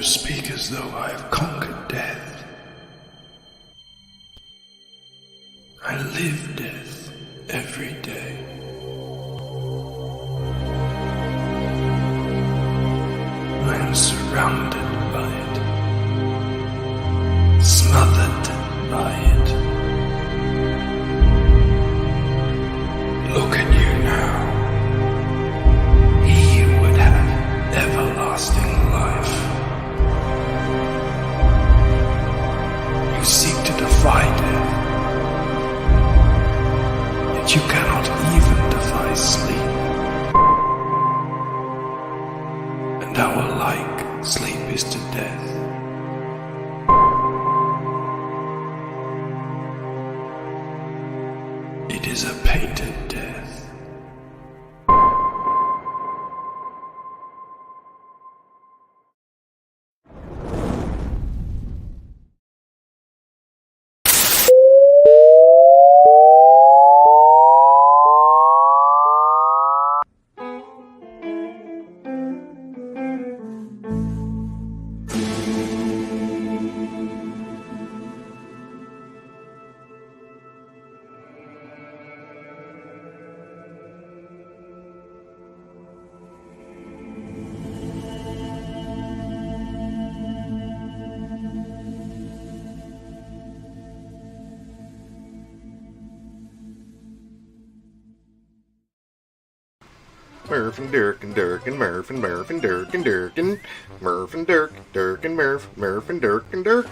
speak as though I have conquered death. I live death every day. I am surrounded by it, smothered by it. Look at you now. He would have everlasting life. You seek to defy death, yet you cannot even defy sleep. And our like sleep is to death. It is a painted death. Murph and Dirk and Dirk and Murph and Murph and Dirk and Dirk and Murph and Dirk, Dirk and Murph, Murph and Dirk and Dirk.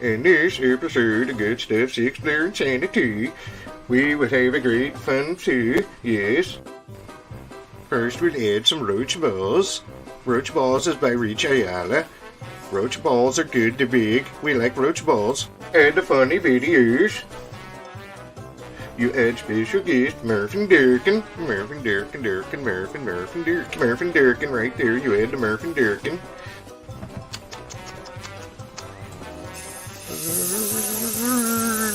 In this episode of Good Stuff 6-Player Insanity, we will have a great fun too, yes. First we'll add some roach balls. Roach balls is by Rich Ayala. Roach balls are good to big. We like roach balls. Add the funny videos. You add special guest Murph and Dirkin, Murph and Dirk and Dirk and Murph and Murph and Dirk, Murph and Dirkin right there. You add the Murph and Dirkin.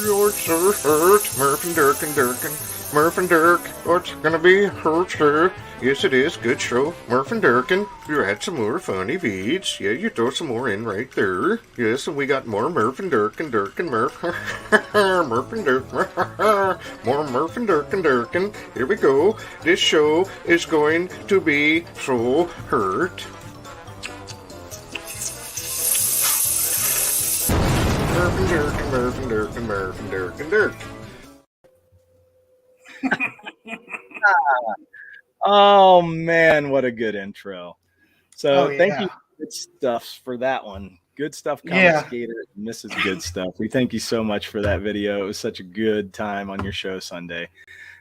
Your sir hurt, Murph and Dirk and Dirkin, Murph and Dirk. What's gonna be hurt, sir? Yes, it is. Good show. Murph and Dirkin. You add some more funny vids. Yeah, you throw some more in right there. Yes, and we got more Murph and Dirk and Dirk and Murph. Murph and Dirk. More Murph and Dirk and Dirkin. Here we go. This show is going to be so hurt. Murph and Dirk and Murph and Dirk and Murph and Dirk and Dirk. Oh man, what a good intro. So thank yeah. you, Good Stuff, for that one. Goodstuff Comixgater, Mrs. Goodstuff. We thank you so much for that video. It was such a good time on your show Sunday.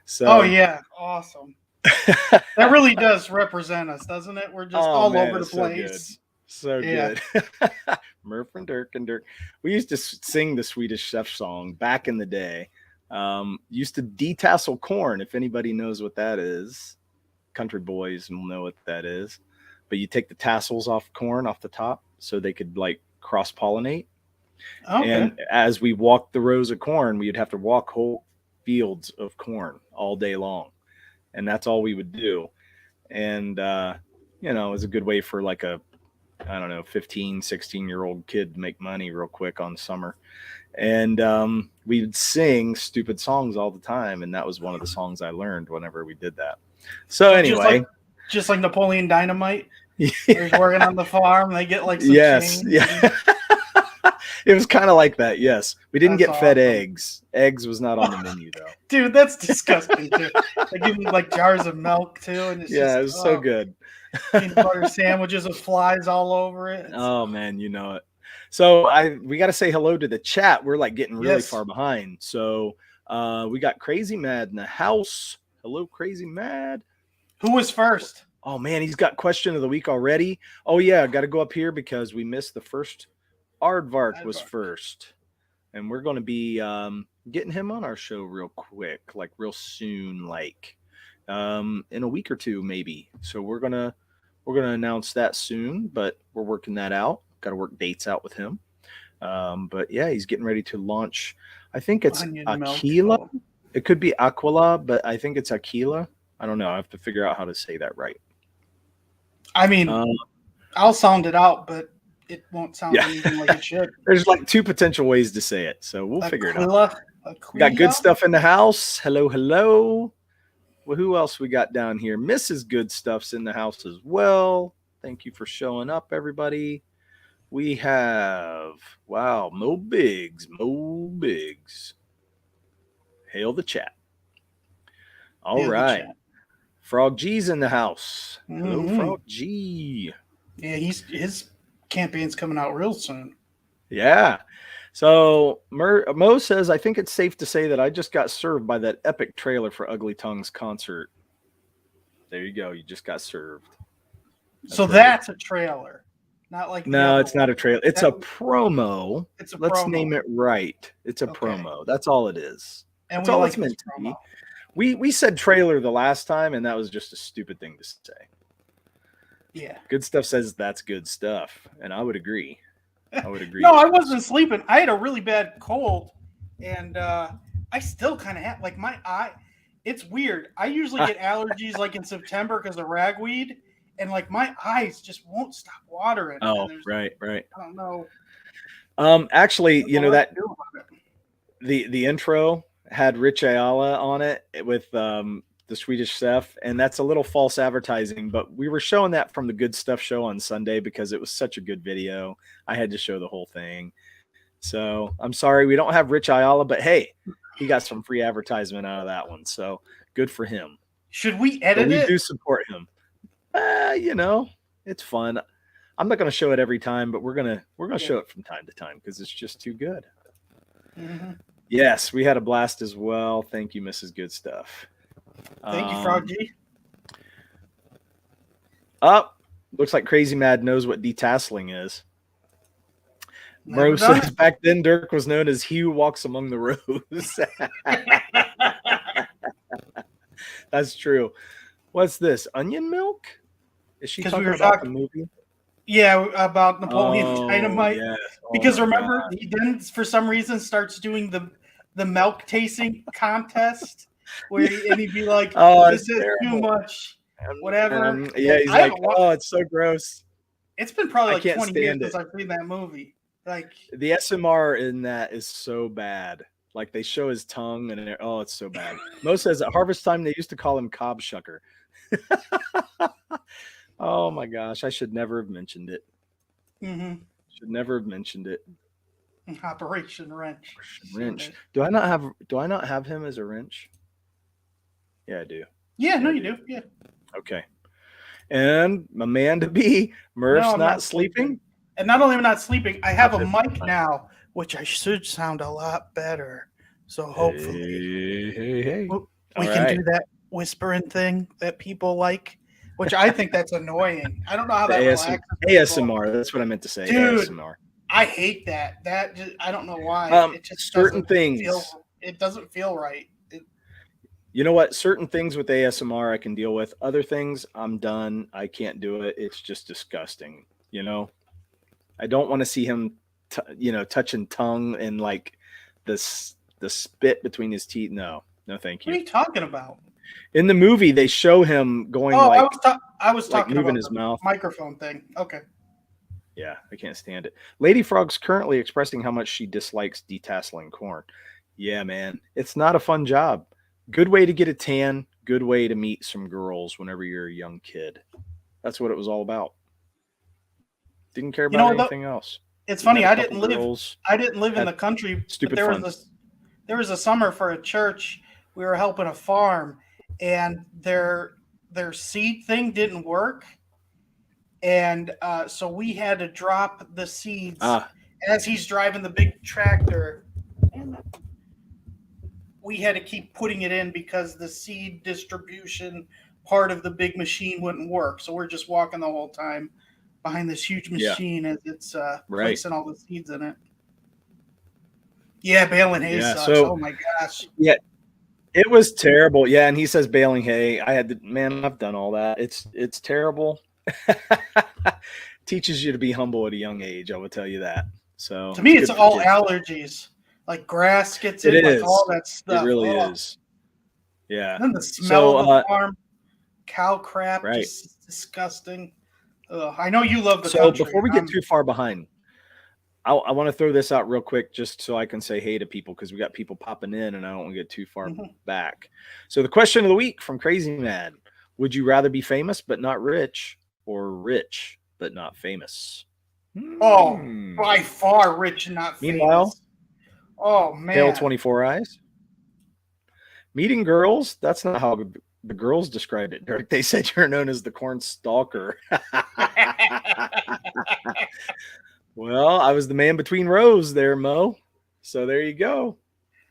So Oh yeah, awesome. That really does represent us, doesn't it? We're just all man, over the it's place. So Yeah. good. Murph and Dirk and Dirk. We used to sing the Swedish Chef song back in the day. Used to detassel corn, if anybody knows what that is. Country boys will know what that is. But you take the tassels off corn off the top so they could like cross-pollinate. Okay. And as we walked the rows of corn, we'd have to walk whole fields of corn all day long. And that's all we would do. And, you know, it was a good way for like a, I don't know, 15, 16-year-old kid to make money real quick on summer. And we would sing stupid songs all the time. And that was one of the songs I learned whenever we did that. So anyway. Just like Napoleon Dynamite. They're working on the farm. They get like some yes. change. Yeah. It was kind of like that. Yes. We didn't That's get fed awesome. eggs. Eggs was not on the menu though. Dude, that's disgusting too. They give you like jars of milk too. And it's Yeah, just, it was so good. Peanut butter sandwiches with flies all over it. Oh man, you know it. So we got to say hello to the chat. We're like getting really Yes. far behind. So we got Crazy Mad in the house. Hello, Crazy Mad. Who was first? Oh man, he's got question of the week already. Oh yeah, got to go up here because we missed the first. Aardvark was first, and we're going to be getting him on our show real quick, like real soon, like in a week or two maybe. So we're gonna announce that soon, but we're working that out. Got to work dates out with him. But yeah, he's getting ready to launch. I think it's Onion milk. Aquila. It could be Aquila, but I think it's Aquila. I don't know. I have to figure out how to say that right. I mean, I'll sound it out, but it won't sound anything like it should. There's like 2 potential ways to say it, so we'll figure it out. We got Aquila? good stuff in the house. Hello, hello. Well, who else we got down here? Mrs. Good Stuff's in the house as well. Thank you for showing up, everybody. We have, wow, Mo Biggs. Hail the chat. All right. Frog G's in the house. Hello, Frog G. Yeah, his campaign's coming out real soon. Yeah. So Mo says, I think it's safe to say that I just got served by that epic trailer for Ugly Tongue's concert. There you go. You just got served. That's a trailer. Not like no, it's not a trailer. It's a promo. Let's promo. name it right. It's a promo. That's all it is. And that's all it's meant to be. We said trailer the last time, and that was just a stupid thing to say. Yeah. Good Stuff says that's good stuff, and I would agree. No, I wasn't sleeping. I had a really bad cold, and I still kind of have like my eye. It's weird. I usually get allergies like in September because of ragweed, and like my eyes just won't stop watering. Oh, right. I don't know. Actually, you know that the intro had Rich Ayala on it with the Swedish Chef, and that's a little false advertising, but we were showing that from the Good Stuff show on Sunday because it was such a good video. I had to show the whole thing. So I'm sorry we don't have Rich Ayala, but hey, he got some free advertisement out of that one. So good for him. Should we edit it? We do support him. You know, it's fun. I'm not going to show it every time, but we're going to show it from time to time because it's just too good. Mm-hmm. Yes, we had a blast as well. Thank you, Mrs. Good Stuff. Thank you, Frog G. Looks like Crazy Mad knows what detasseling is. Bro says back then Dirk was known as he who walks among the rows. That's true. What's this? Onion milk? Is she talking about the movie? Yeah, about Napoleon Dynamite. Yeah. Because remember, he then for some reason starts doing the milk tasting contest where he'd be like, "This is too much." Whatever. Yeah, he's like, "Oh, it's so gross." It's been probably like 20 years since I've seen that movie. Like the SMR in that is so bad. Like they show his tongue and it's so bad. Mo says at harvest time they used to call him cob shucker. Oh my gosh, I should never have mentioned it. Mm-hmm. Should never have mentioned it. Operation Wrench. Do I not have him as a wrench? Yeah, I do. Yeah, no, you do. Yeah. Okay. And my man to be, Murph's not sleeping. And not only am I not sleeping, I have a mic now, which I should sound a lot better. So hopefully we can do that whispering thing that people like, which I think that's annoying. I don't know how that relaxes ASMR. That's what I meant to say. Dude, ASMR. I hate that. That just, I don't know why. It just certain things. It doesn't feel right. You know what? Certain things with ASMR I can deal with. Other things I'm done. I can't do it. It's just disgusting. You know, I don't want to see him, touching tongue and like the spit between his teeth. No, thank you. What are you talking about? In the movie, they show him going I was talking moving about his mouth. Microphone thing. Okay. Yeah, I can't stand it. Lady Frog's currently expressing how much she dislikes detasseling corn. Yeah, man, it's not a fun job. Good way to get a tan. Good way to meet some girls whenever you're a young kid. That's what it was all about. Didn't care about anything else. It's funny. I didn't live in the country. Stupid there was a summer for a church. We were helping a farm, and their seed thing didn't work, and so we had to drop the seeds as he's driving the big tractor. We had to keep putting it in because the seed distribution part of the big machine wouldn't work. So we're just walking the whole time behind this huge machine as it's placing all the seeds in it. Yeah, baling hay sucks. So, oh my gosh. Yeah, it was terrible. Yeah, and he says baling hay. I've done all that. It's terrible. Teaches you to be humble at a young age. I will tell you that. So to me, it's all allergies. Like grass gets in, like all that stuff. It really is. Yeah. And then the smell of the farm, cow crap, just disgusting. I know you love the So country. before we get too far behind, I want to throw this out real quick just so I can say hey to people because we got people popping in and I don't want to get too far back. So the question of the week from Crazy Mad: would you rather be famous but not rich, or rich but not famous? Oh, by far rich and not famous. Meanwhile, oh man, Pale 24 Eyes. Meeting girls, that's not how the girls described it, Dirk. They said you're known as the corn stalker. Well, I was the man between rows there, Mo. So there you go.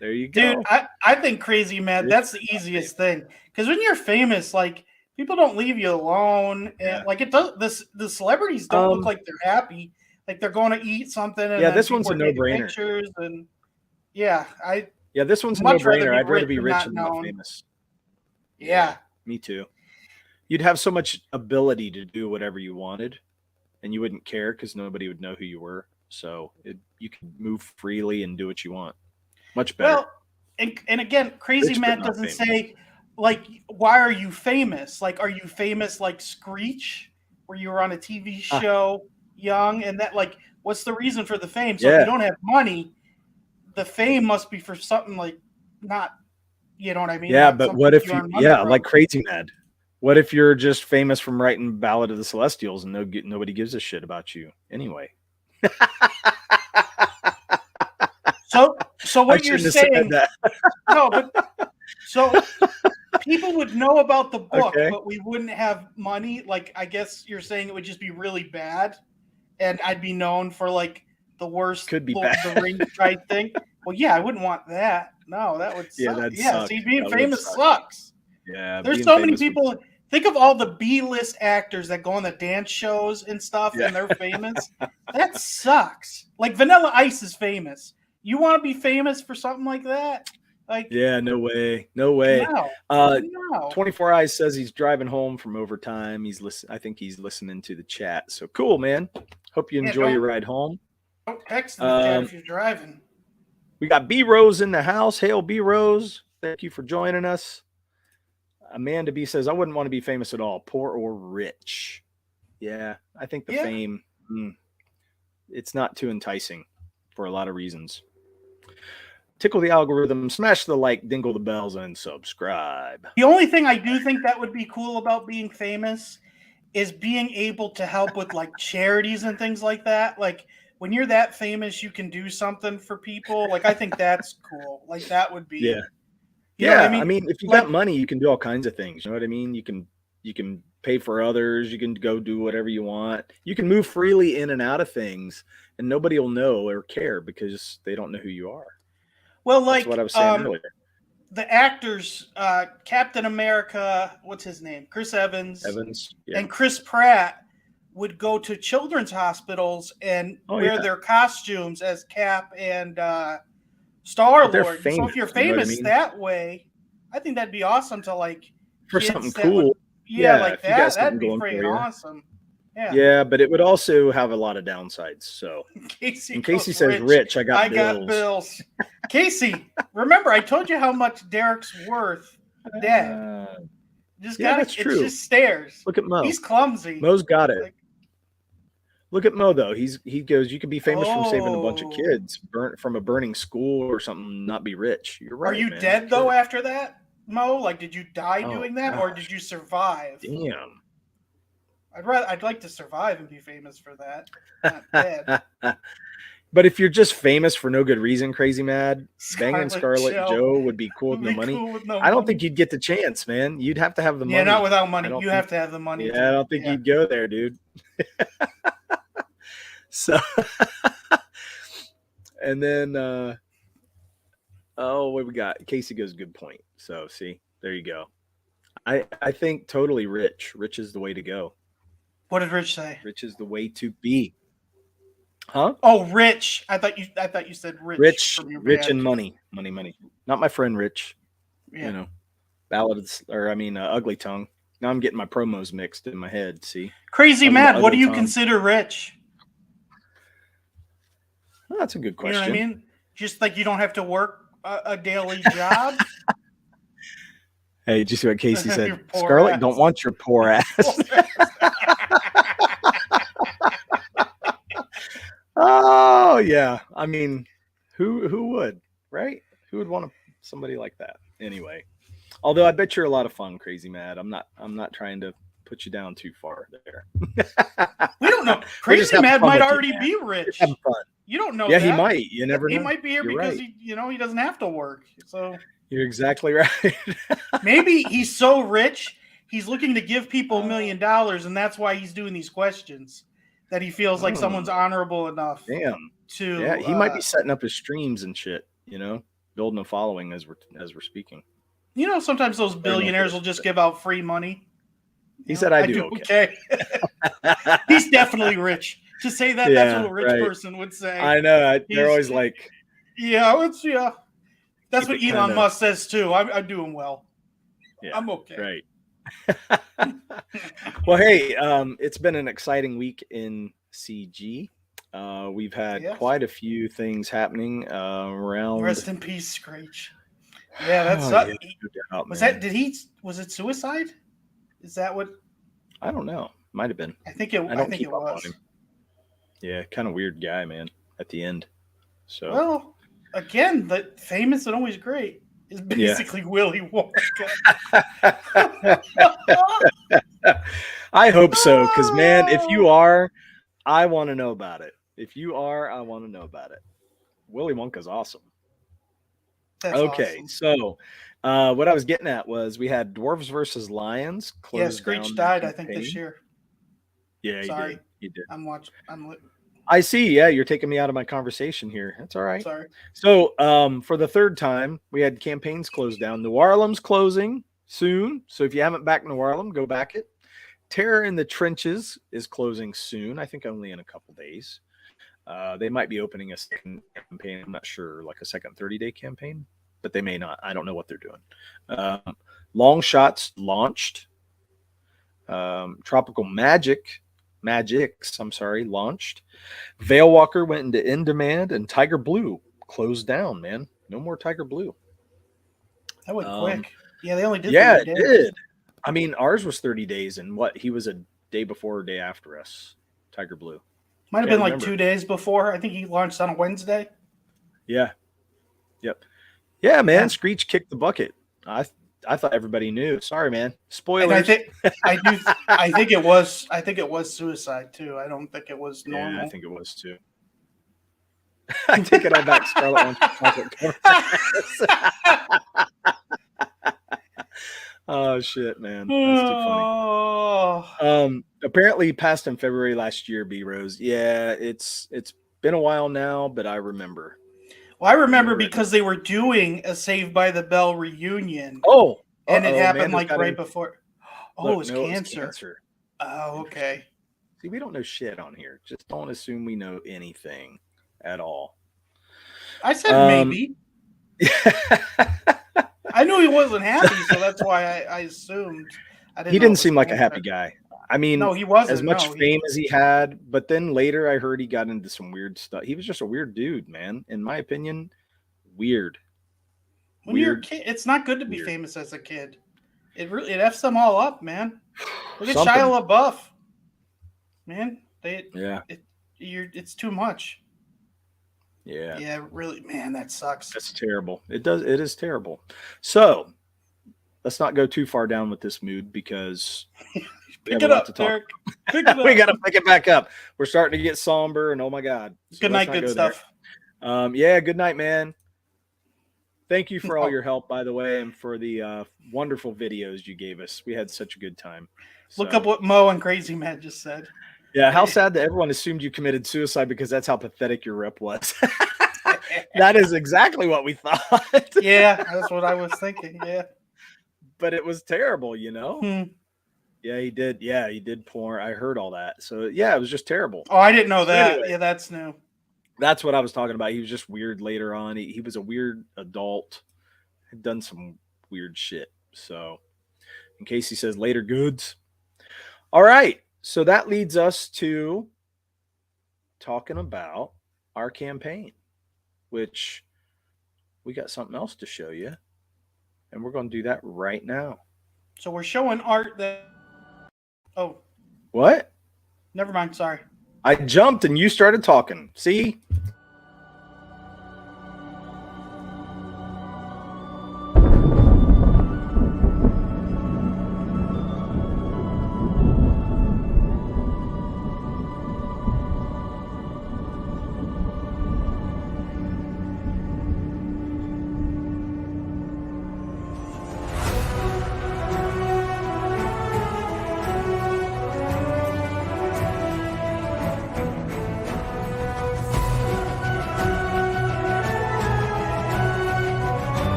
There you go. Dude, I think Crazy Mad, that's the easiest thing. Because when you're famous, like, people don't leave you alone. And, like, it does. The celebrities don't look like they're happy. Like, they're going to eat something. And then this one's a no-brainer. Pictures and this one's a no-brainer. I'd rather be rich and not famous. Yeah. Me too. You'd have so much ability to do whatever you wanted, and you wouldn't care because nobody would know who you were. So you could move freely and do what you want. Much better. Well, and again, Crazy Mad doesn't say, like, why are you famous? Like, are you famous like Screech, where you were on a TV show young? And that, like, what's the reason for the fame? So if you don't have money, the fame must be for something like not, you know what I mean? Yeah, not but what if you, like Crazy Mad. What if you're just famous from writing Ballad of the Celestials and nobody gives a shit about you anyway? So what you're saying? No, but so people would know about the book, but we wouldn't have money. Like, I guess you're saying it would just be really bad, and I'd be known for like the worst, could be Lord of the Rings type thing. Well, yeah, I wouldn't want that. No, that would suck. Suck. See, being famous sucks. Yeah, there's so many people. Think of all the B-list actors that go on the dance shows and stuff, and they're famous. That sucks. Like, Vanilla Ice is famous. You want to be famous for something like that? Like, yeah, no way. No. 24 Eyes says he's driving home from overtime. I think he's listening to the chat. So cool, man. Hope you enjoy your ride home. Don't text the chat if you're driving. We got B Rose in the house. Hail B Rose. Thank you for joining us. Amanda B says, I wouldn't want to be famous at all, poor or rich. Yeah, I think the fame, it's not too enticing for a lot of reasons. Tickle the algorithm, smash the like, dingle the bells, and subscribe. The only thing I do think that would be cool about being famous is being able to help with like charities and things like that. Like, when you're that famous, you can do something for people. Like, I think that's cool. Like, that would be... You know what I mean? If you got money, you can do all kinds of things. You know what I mean? You can pay for others. You can go do whatever you want. You can move freely in and out of things, and nobody will know or care because they don't know who you are. Well, like, that's what I was saying earlier. The actors, Captain America, what's his name? Chris Evans. And Chris Pratt would go to children's hospitals and wear their costumes as Cap and Star-Lord. So if you're famous that way, I think that'd be awesome to, like, for something cool. Like that. That'd be freaking awesome. Yeah, but it would also have a lot of downsides. So Casey says rich, I got bills. Casey, remember I told you how much Derek's worth dead. That's true. It's just stairs. Look at Mo. He's clumsy. Mo's got it. Like, look at Mo though. He goes, you can be famous from saving a bunch of kids, from a burning school or something, not be rich. You're right. Are you dead though after that, Mo? Like, did you die doing that, or did you survive? Damn. I'd like to survive and be famous for that. Not dead. But if you're just famous for no good reason, Crazy Mad, banging Scarlett Joe would be cool with no money. I don't think you'd get the chance, man. You'd have to have the money. Yeah, not without money. You have to have the money. Yeah, I don't think you'd go there, dude. So, and then, what we got? Casey goes, good point. So, see, there you go. I think totally rich. Rich is the way to go. What did Rich say? Rich is the way to be. Huh? Oh, Rich. I thought you said rich. Rich and money. Money. Not my friend Rich. Yeah. You know, Ballads, Ugly Tongue. Now I'm getting my promos mixed in my head. See, Crazy Mad. What do you consider rich? Oh, that's a good question. You know what I mean? Just like you don't have to work a daily job. Hey, did you see what Casey said? Scarlett, don't want your poor ass. Oh yeah. I mean, who would, right? Who would want somebody like that? Anyway. Although I bet you're a lot of fun, Crazy Mad. I'm not trying to put you down too far there. We don't know. We're just Crazy having Mad fun might with you, already man. be Just rich. having fun. You don't know Yeah, that. he might. You never know. He might be here You're because right. he doesn't have to work. So You're exactly right. maybe he's so rich, he's looking to give people $1 million, and that's why he's doing these questions. That he feels like someone's honorable enough. Damn. To Yeah, he might be setting up his streams and shit, building a following as we're speaking. Sometimes those billionaires will just give out free money. He said I do okay. He's definitely rich. To say that, that's what a rich person would say. I know. They're always like, That's what Elon Musk says too. I'm doing well. Yeah, I'm okay. Right. Well, hey, it's been an exciting week in CG. We've had quite a few things happening around. Rest in peace, Screech. Yeah, that's was it suicide? Is that what? I don't know. Might have been. I think it was. Yeah, kind of weird guy, man. At the end. So. Well, again, the famous and always great is basically Willy Wonka. I hope so, because man, if you are, I want to know about it. If you are, I want to know about it. Willy Wonka's awesome. That's awesome. So what I was getting at was we had Dwarves versus Lions. Yeah, Screech died, I think, this year. Yeah, he did. I see. Yeah, you're taking me out of my conversation here. That's all right. Sorry. So for the third time, we had campaigns closed down. New Harlem's closing soon. So if you haven't backed New Harlem, go back it. Terror in the Trenches is closing soon. I think only in a couple days. They might be opening a second campaign. I'm not sure, like a second 30-day campaign, but they may not. I don't know what they're doing. Long Shots launched. Tropical Magics, launched. Veil Walker went into in demand, and Tiger Blue closed down, man. No more Tiger Blue. That went quick. Yeah, they only did 30 days. It did. I mean, ours was 30 days, and he was a day before or day after us, Tiger Blue. Might have been like 2 days before. I think he launched on a Wednesday. Yeah. Yep. Yeah, man. Yeah. Screech kicked the bucket. I thought everybody knew. Sorry, man. Spoilers. And I think it was suicide too. I don't think it was normal. Yeah, I think it was too. I take it all back. Scarlet Oh shit, man. That's too funny. Apparently passed in February last year, B Rose. Yeah, it's been a while now, but I remember. Well, I remember because they were doing a Saved by the Bell reunion. And it happened right before. It was cancer. Oh, okay. See, we don't know shit on here. Just don't assume we know anything at all. I said maybe. I knew he wasn't happy, so that's why I assumed. He didn't seem like a happy guy. I mean, no, he wasn't. As much fame as he had, but then later I heard he got into some weird stuff. He was just a weird dude, man. In my opinion, weird. When you're a kid, it's not good to be famous as a kid. It F's them all up, man. Look at Shia LaBeouf, man. It's too much. Yeah. Yeah, really, man, that sucks. That's terrible. It is terrible. So let's not go too far down with this mood because pick it up, Dirk. We got to pick it back up. We're starting to get somber, and oh my god. So good night, good stuff. Yeah, good night, man. Thank you for all your help, by the way, and for the wonderful videos you gave us. We had such a good time. Look up what Mo and Crazy Matt just said. Yeah, how sad that everyone assumed you committed suicide because that's how pathetic your rep was. That is exactly what we thought. Yeah, that's what I was thinking. Yeah. But it was terrible, Yeah, he did. Yeah, he did porn. I heard all that. So, yeah, it was just terrible. Oh, I didn't know that. Anyway, yeah, that's new. That's what I was talking about. He was just weird later on. He was a weird adult. Had done some weird shit. So, in case he says later goods. All right. So that leads us to talking about our campaign, which we got something else to show you. And we're going to do that right now. So we're showing art that... Oh. What? Never mind. Sorry. I jumped and you started talking. See?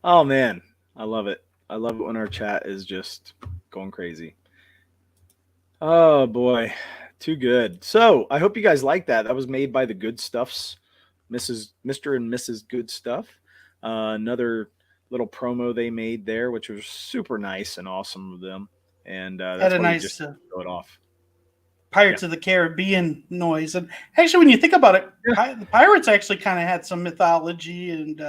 Oh man, I love it. I love it when our chat is just going crazy. Oh boy, too good. So I hope you guys like that. That was made by the Good Stuffs, Mr. and Mrs. Good Stuff. Another little promo they made there, which was super nice and awesome of them. And that's Had a why we nice just throw it off. Pirates of the Caribbean noise. And actually, when you think about it, the pirates actually kind of had some mythology and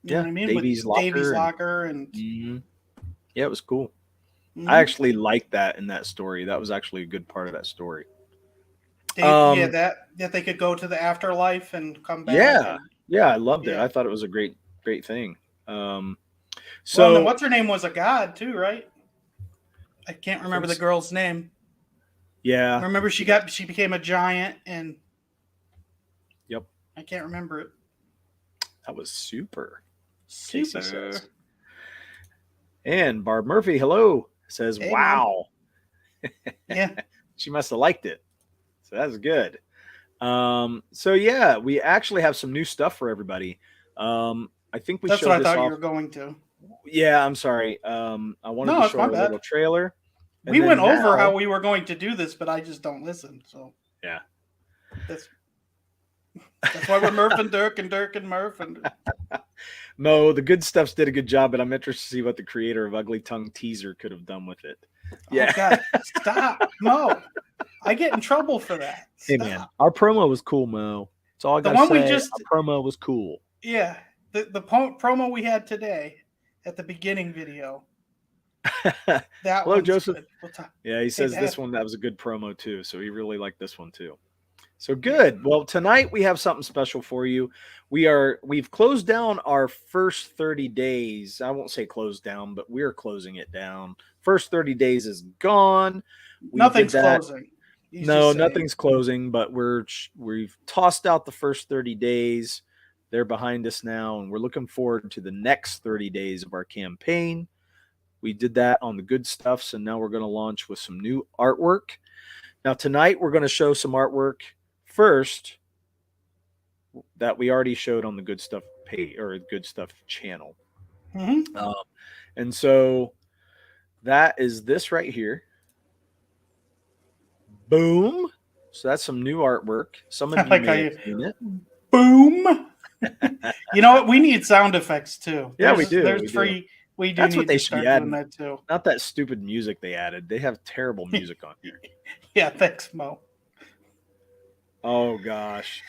you know what I mean? Davy's With Davy's Locker Locker and yeah, it was cool. I actually liked that in that story. That was actually a good part of that story. that they could go to the afterlife and come back. Yeah, I loved it. I thought it was a great thing. So So what's her name was a god too, right? I can't remember the girl's name. yeah, I remember she became a giant and yep, I can't remember it. that was super. Casey Super. says. And Barb Murphy, hello, says, Hey, wow. Yeah. She must have liked it. So that's good. So yeah, we actually have some new stuff for everybody. I think we That's showed what I this thought off. you were going to. Yeah, I'm sorry. I wanted to No, it's show my our bad. little trailer. And We then went over now- how we were going to do this, but I just don't listen. So Yeah. that's why we're Murph and Dirk and Dirk and Murph and Mo, the Good Stuffs did a good job, but I'm interested to see what the creator of Ugly Tongue Teaser could have done with it. Yeah. Oh God, stop, Mo. I get in trouble for that. Hey Stop. man, our promo was cool, Mo. That's all I got to one say. we just- Our promo was cool. Yeah, the promo we had today at the beginning video. That Hello, one's Joseph. good. We'll talk. Yeah, he says Dad. this one, that was a good promo too. So he really liked this one too. So good. Well, tonight we have something special for you. We've closed down our first 30 days. I won't say closed down, but we're closing it down. First 30 days is gone. Nothing's closing. He's No, just saying. nothing's closing, but we've tossed out the first 30 days. They're behind us now, and we're looking forward to the next 30 days of our campaign. We did that on the Good Stuffs, and now we're going to launch with some new artwork. Now, tonight we're going to show some artwork first that we already showed on the Good Stuff page or Good Stuff channel. Mhm. And so that is this right here. Boom. So that's some new artwork. Some I of you like how may you- have seen it. Boom. You know what? We need sound effects too. Yeah, we do. There's We do. free. We do That's need what they to should start be adding. doing that too. Not that stupid music they added. They have terrible music on here. Yeah, thanks, Mo. Oh gosh.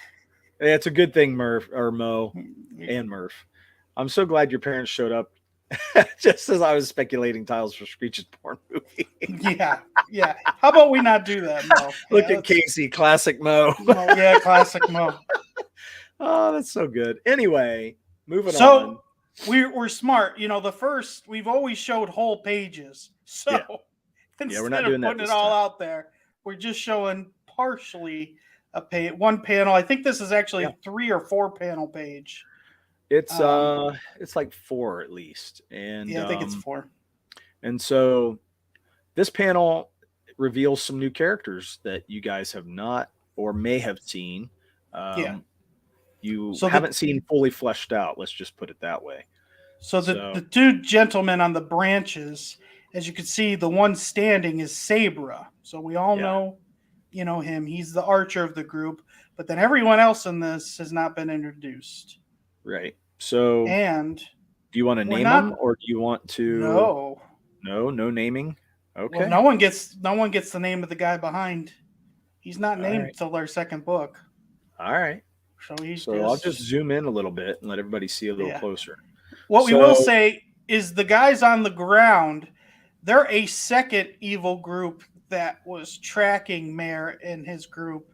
Yeah, it's a good thing, Murph or Mo and Murph. I'm so glad your parents showed up just as I was speculating titles for Screech's porn movie. Yeah. How about we not do that, Mo? Look Yeah, at Casey, classic Mo. Mo. Yeah, classic Mo. Oh, that's so good. Anyway, moving on. So we're smart. You know, we've always showed whole pages. So Yeah. instead we're not doing of that putting it this all time. out there, we're just showing partially one panel. I think this is actually a 3 or 4 panel page. It's it's like 4 at least. And Yeah, I think it's 4. And so this panel reveals some new characters that you guys have not or may have seen. Yeah. You So haven't seen fully fleshed out. Let's just put it that way. So the 2 gentlemen on the branches, as you can see, the one standing is Sabra. So we all know, him. He's the archer of the group. But then everyone else in this has not been introduced. Right. So and do you want to name them, or do you want to? No naming. Okay. Well, no one gets the name of the guy behind. He's not named till our second book. All right. So I'll just zoom in a little bit and let everybody see a little closer. What we will say is the guys on the ground, they're a second evil group that was tracking Mare and his group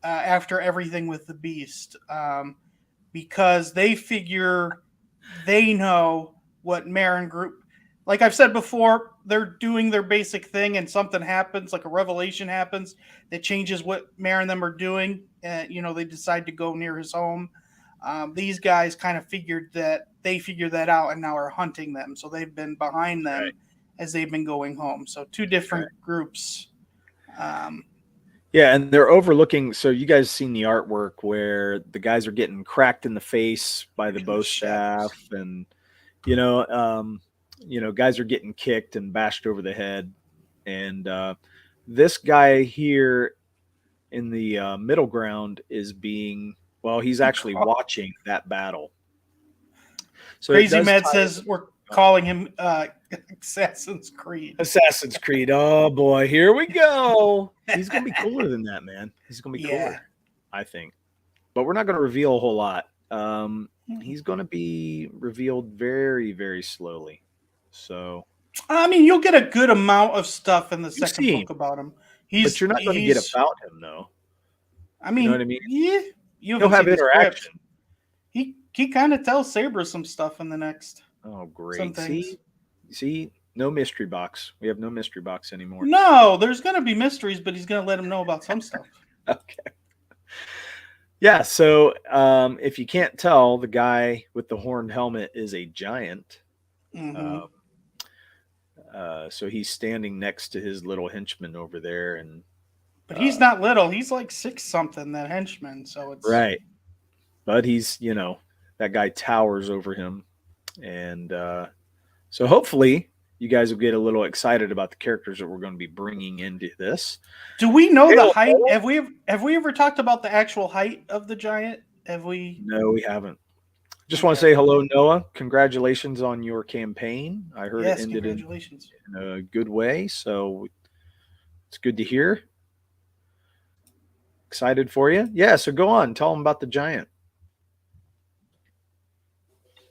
after everything with the beast, because they figure they know what Mare and group. Like I've said before, they're doing their basic thing, and something happens, like a revelation happens that changes what Mare and them are doing. And they decide to go near his home. These guys kind of figured that out, and now are hunting them. So they've been behind them as they've been going home. So 2 different groups. Yeah, and they're overlooking. So you guys seen the artwork where the guys are getting cracked in the face by the bow staff, and guys are getting kicked and bashed over the head. And this guy here in the middle ground is he's actually watching that battle. So Crazy Mad says we're calling him Assassin's Creed. Assassin's Creed. Oh boy, here we go. He's gonna be cooler than that, man. He's gonna be cooler, I think. But we're not gonna reveal a whole lot. He's gonna be revealed very, very slowly. So I mean, you'll get a good amount of stuff in the second book about him. But you're not going to get about him, though. I mean, you know what I mean? Yeah, he'll have interaction. He kind of tells Sabra some stuff in the next. Oh, great! See, no mystery box. We have no mystery box anymore. No, there's going to be mysteries, but he's going to let him know about some stuff. Okay. Yeah. So, if you can't tell, the guy with the horned helmet is a giant. Mm-hmm. So he's standing next to his little henchman over there, but he's not little. He's like 6 something. That henchman. So it's right. But he's that guy towers over him, and so hopefully you guys will get a little excited about the characters that we're going to be bringing into this. Do we know the height? Have we ever talked about the actual height of the giant? Have we? No, we haven't. Just want to say hello, Noah. Congratulations on your campaign. I heard it ended in a good way, so it's good to hear. Excited for you. Yeah, so go on. Tell them about the giant.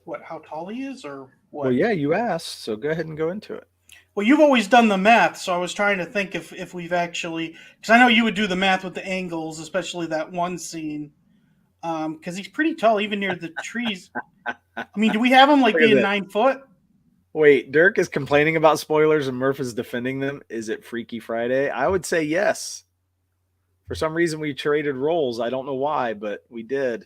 What, how tall he is, or what? Well, yeah, you asked, so go ahead and go into it. Well, you've always done the math, so I was trying to think if we've actually, because I know you would do the math with the angles, especially that one scene. Because he's pretty tall, even near the trees. I mean, do we have him like being 9 foot? Wait, Dirk is complaining about spoilers and Murph is defending them. Is it Freaky Friday? I would say yes. For some reason, we traded roles. I don't know why, but we did.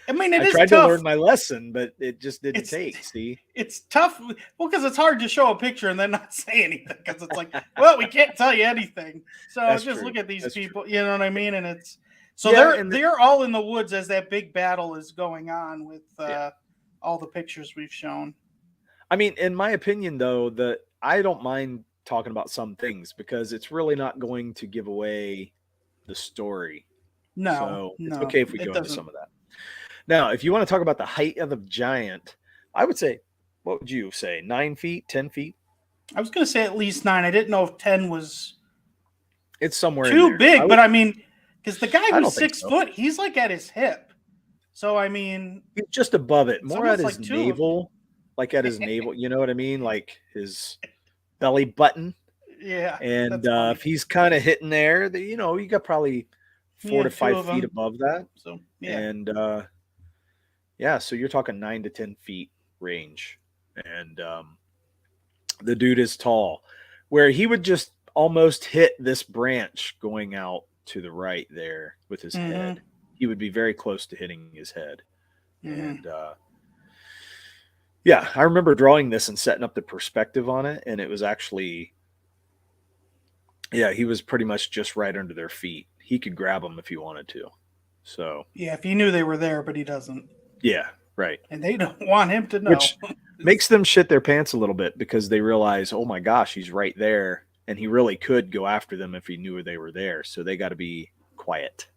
I mean, I tried to learn my lesson, but it just didn't take. See, it's tough. Well, because it's hard to show a picture and then not say anything. Because it's like, well, we can't tell you anything. So just look at these people. You know what I mean? And it's so they're all in the woods as that big battle is going on with all the pictures we've shown. I mean, in my opinion, though, that I don't mind talking about some things because it's really not going to give away the story. No, it's okay if we go into some of that. Now, if you want to talk about the height of the giant, I would say, what would you say? 9 feet, 10 feet? I was going to say at least 9. I didn't know if 10 was. It's somewhere too big, but I mean, because the guy who's 6 foot, he's like at his hip. So I mean, he's just above it, more at his navel, like at his navel. You know what I mean? Like his belly button. Yeah. And if he's kind of hitting there, you got probably 4 to 5 feet above that. So yeah. And so you're talking 9 to 10 feet range. And the dude is tall, where he would just almost hit this branch going out to the right there with his head. he would be very close to hitting his head. Mhm. And yeah, I remember drawing this and setting up the perspective on it, and it was actually, yeah, he was pretty much just right under their feet. He could grab them if he wanted to. So Yeah, if he knew they were there, but he doesn't. yeah, right. And they don't want him to know. Which makes them shit their pants a little bit because they realize, oh my gosh, he's right there, and he really could go after them if he knew they were there. So they got to be quiet.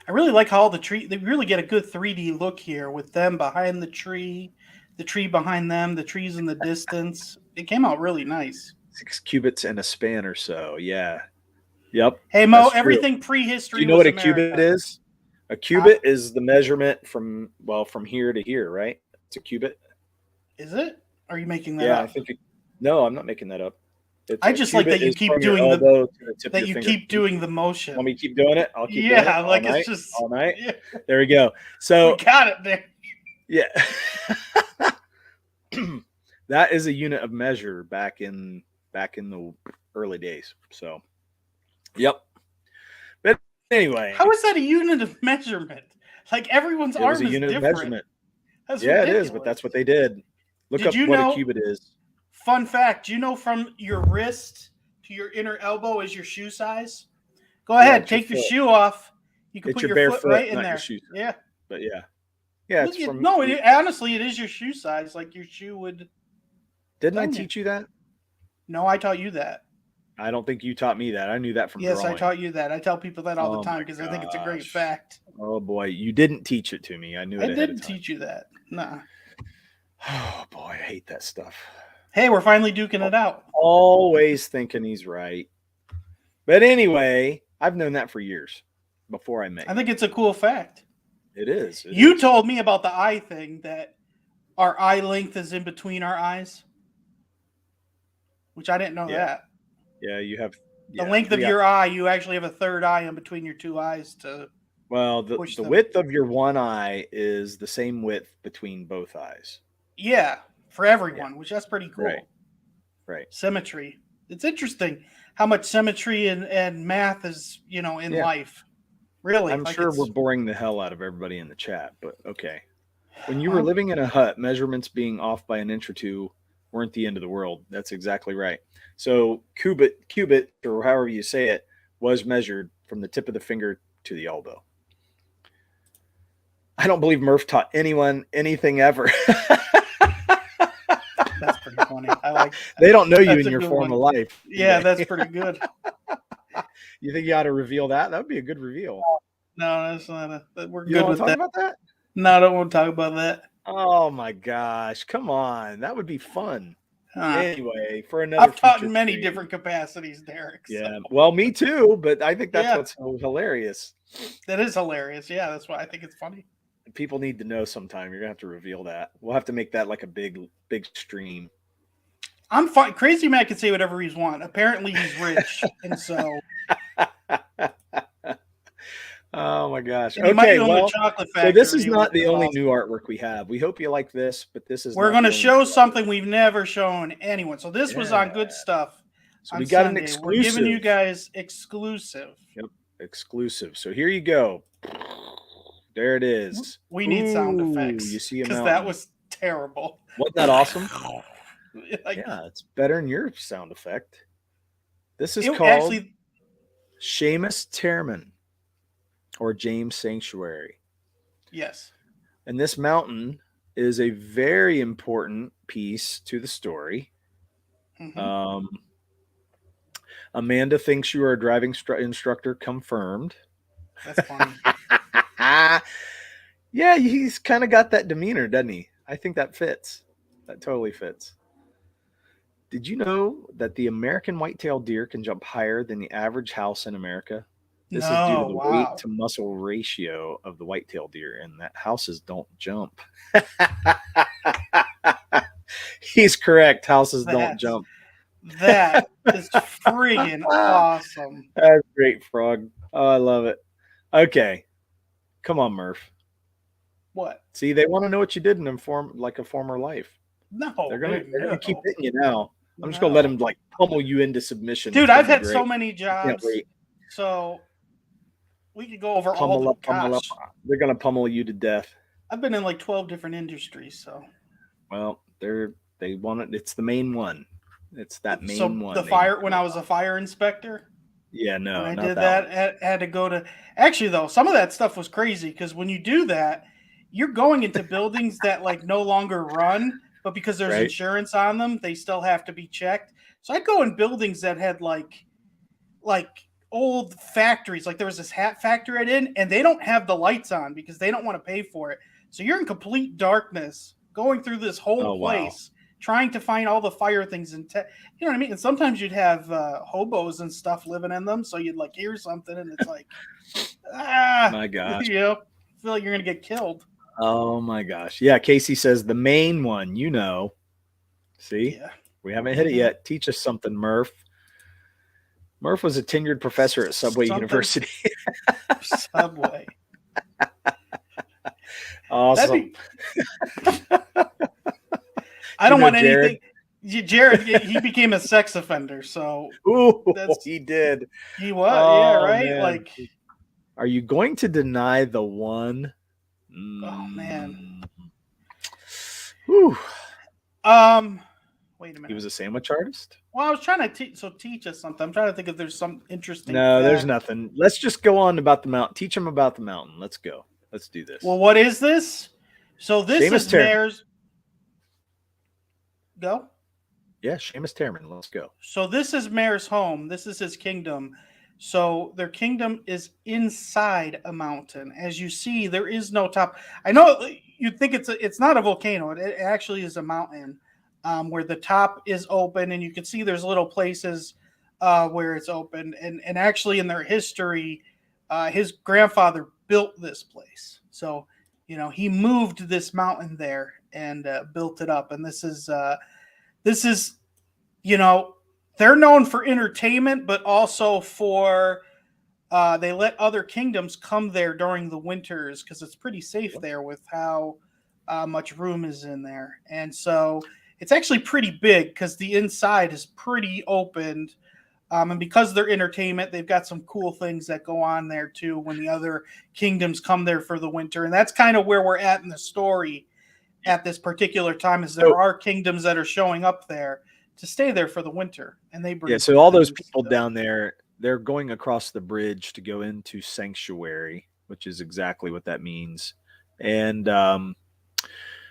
I really like how all they really get a good 3D look here with them behind the tree behind them, the trees in the distance. It came out really nice. 6 cubits and a span or so. Yeah. Yep. Hey Mo, That's true. everything prehistory. Do you know was what a cubit America. is? A cubit is the measurement from here to here, right? It's a cubit. Is it? Are you making that Yeah, up? I think. No, I'm not making that up. I just like that you keep doing the motion. Want me to keep doing it? I'll keep doing it. Yeah, like all night, it's just all night. Yeah. There we go. So We got it there. yeah, that is a unit of measure back in the early days. So, yep. But anyway, How is that a unit of measurement? Like everyone's it arm was a is unit of different. measurement. That's Yeah, ridiculous. it is, but that's what they did. Look Did up you what know- a cubit is. Fun fact, do you know from your wrist to your inner elbow is your shoe size? Go ahead, it's your take your foot. shoe off. You can It's put your your bare foot foot, right in not your there. shoe size. Yeah. But yeah, it's from. No, honestly, it is your shoe size. Like your shoe would. Didn't I Don't you? teach you that? No, I taught you that. I don't think you taught me that. I knew that from Yes, drawing. I taught you that. I tell people that all Oh the time my because I think it's a great gosh. fact. Oh boy, you didn't teach it to me. I knew it I ahead didn't of time. teach you that. Nah. Oh boy, I hate that stuff. Hey, we're finally duking it out. Always thinking he's right. But anyway, I've known that for years before I met I you. think it's a cool fact. It is. It You is. told me about the eye thing, that our eye length is in between our eyes, which I didn't know Yeah. that. Yeah, you have The length of your eye, you actually have a third eye in between your two eyes to. well, the push the them. width of your one eye is the same width between both eyes. Yeah, for everyone, which that's pretty cool. Right. Symmetry. It's interesting how much symmetry and math is, in Yeah. life. Really. I'm like sure it's- we're boring the hell out of everybody in the chat, but okay. When you were Well- living in a hut, measurements being off by an inch or two weren't the end of the world. That's exactly right. So cubit, or however you say it, was measured from the tip of the finger to the elbow. I don't believe Murph taught anyone anything ever. That's pretty funny. I like that. They don't know you That's in a your good former one. life. Yeah, that's pretty good. You think you ought to reveal that? That would be a good reveal. No, that's not we're You good don't with want to that. talk about that? No, I don't want to talk about that. Oh my gosh. Come on. That would be fun. Huh. Anyway, for another I've taught future in many stream. different capacities, Derek. so Yeah. Well, me too, but I think that's Yeah. what's so hilarious. that is hilarious. Yeah, that's why I think it's funny. People need to know sometime. You're gonna have to reveal that. We'll have to make that like a big stream. I'm fine. Crazy Man can say whatever he's want. Apparently, he's rich, and so Oh my gosh. and he might Okay, own well, the chocolate so factory. this is not the which only awesome. new artwork we have. We hope you like this, but this is We're not going to the only show new something we've never shown anyone. So this was on Yeah. Good Stuff. So on we got an Sunday. We're giving you exclusive. guys exclusive. Exclusive. So here you go. There it is. We need sound Ooh, effects You see a because mountain. that was terrible. Wasn't that awesome? Like, Yeah, it's better than your sound effect. This is it called actually, Seamus Terman or James Sanctuary. yes. And this mountain is a very important piece to the story. Mhm. Amanda thinks you are a driving instructor, confirmed. That's funny. Yeah, he's kind of got that demeanor, doesn't he? I think that fits. That totally fits. Did you know that the American white-tailed deer can jump higher than the average house in America? This is due to No, the wow. weight to muscle ratio of the white-tailed deer, and that houses don't jump. He's correct. Houses don't That's- jump. That is friggin' awesome. That's great, Frog. Oh, I love it. Okay. Come on, Murph. What? See, they want to know what you did in a former life. No, They're gonna dude, keep no. hitting you now. I'm just gonna No. let them like pummel you into submission. Dude, It's gonna I've be had great. so many Can't jobs. wait. So we could go over all the pummel up. gosh. They're gonna pummel you to death. I've been in like 12 different industries, so. Well, they want it. It's the main one. It's that main one. The fire when I was a fire inspector. Yeah, no, when I not did that. I had to go to. Actually, though, some of that stuff was crazy because when you do that, you're going into buildings that like no longer run, but because there's insurance on them, they still have to be checked. So I'd go in buildings that had like old factories. Like there was this hat factory I did, and they don't have the lights on because they don't want to pay for it. So you're in complete darkness going through this whole place, trying to find all the fire things. And you know what I mean? And sometimes you'd have hobos and stuff living in them. So you'd like hear something and it's like, my gosh. You know, feel like you're going to get killed. Oh my gosh. Yeah. Casey says the main one, you know, see, we haven't hit it yet. Teach us something, Murph. Murph was a tenured professor at Subway University. Subway. Awesome. I don't want anything. Jared, he became a sex offender, so he did. He was, yeah, right. Man. Like, are you going to deny the one? Oh man. Whew. Wait a minute. He was a sandwich artist. Well, I was trying to teach us something. I'm trying to think if there's some interesting. No, there's nothing. Let's just go on about the mountain. Teach them about the mountain. Let's go. Let's do this. Well, what is this? So this is Mayor's. Go. Yeah, Seamus Tehrman. Let's go. So this is Mayor's home. This is his kingdom. So their kingdom is inside a mountain. As you see, there is no top. I know you'd think it's not a volcano. It actually is a mountain where the top is open, and you can see there's little places where it's open. And actually, in their history, his grandfather built this place. So he moved this mountain there and built it up. And this is they're known for entertainment, but also for they let other kingdoms come there during the winters because it's pretty safe there with how much room is in there. And so it's actually pretty big because the inside is pretty opened. And because they're entertainment, they've got some cool things that go on there too when the other kingdoms come there for the winter. And that's kind of where we're at in the story at this particular time, is there are kingdoms that are showing up there to stay there for the winter. And they bring so all those people down there, they're going across the bridge to go into sanctuary, which is exactly what that means. And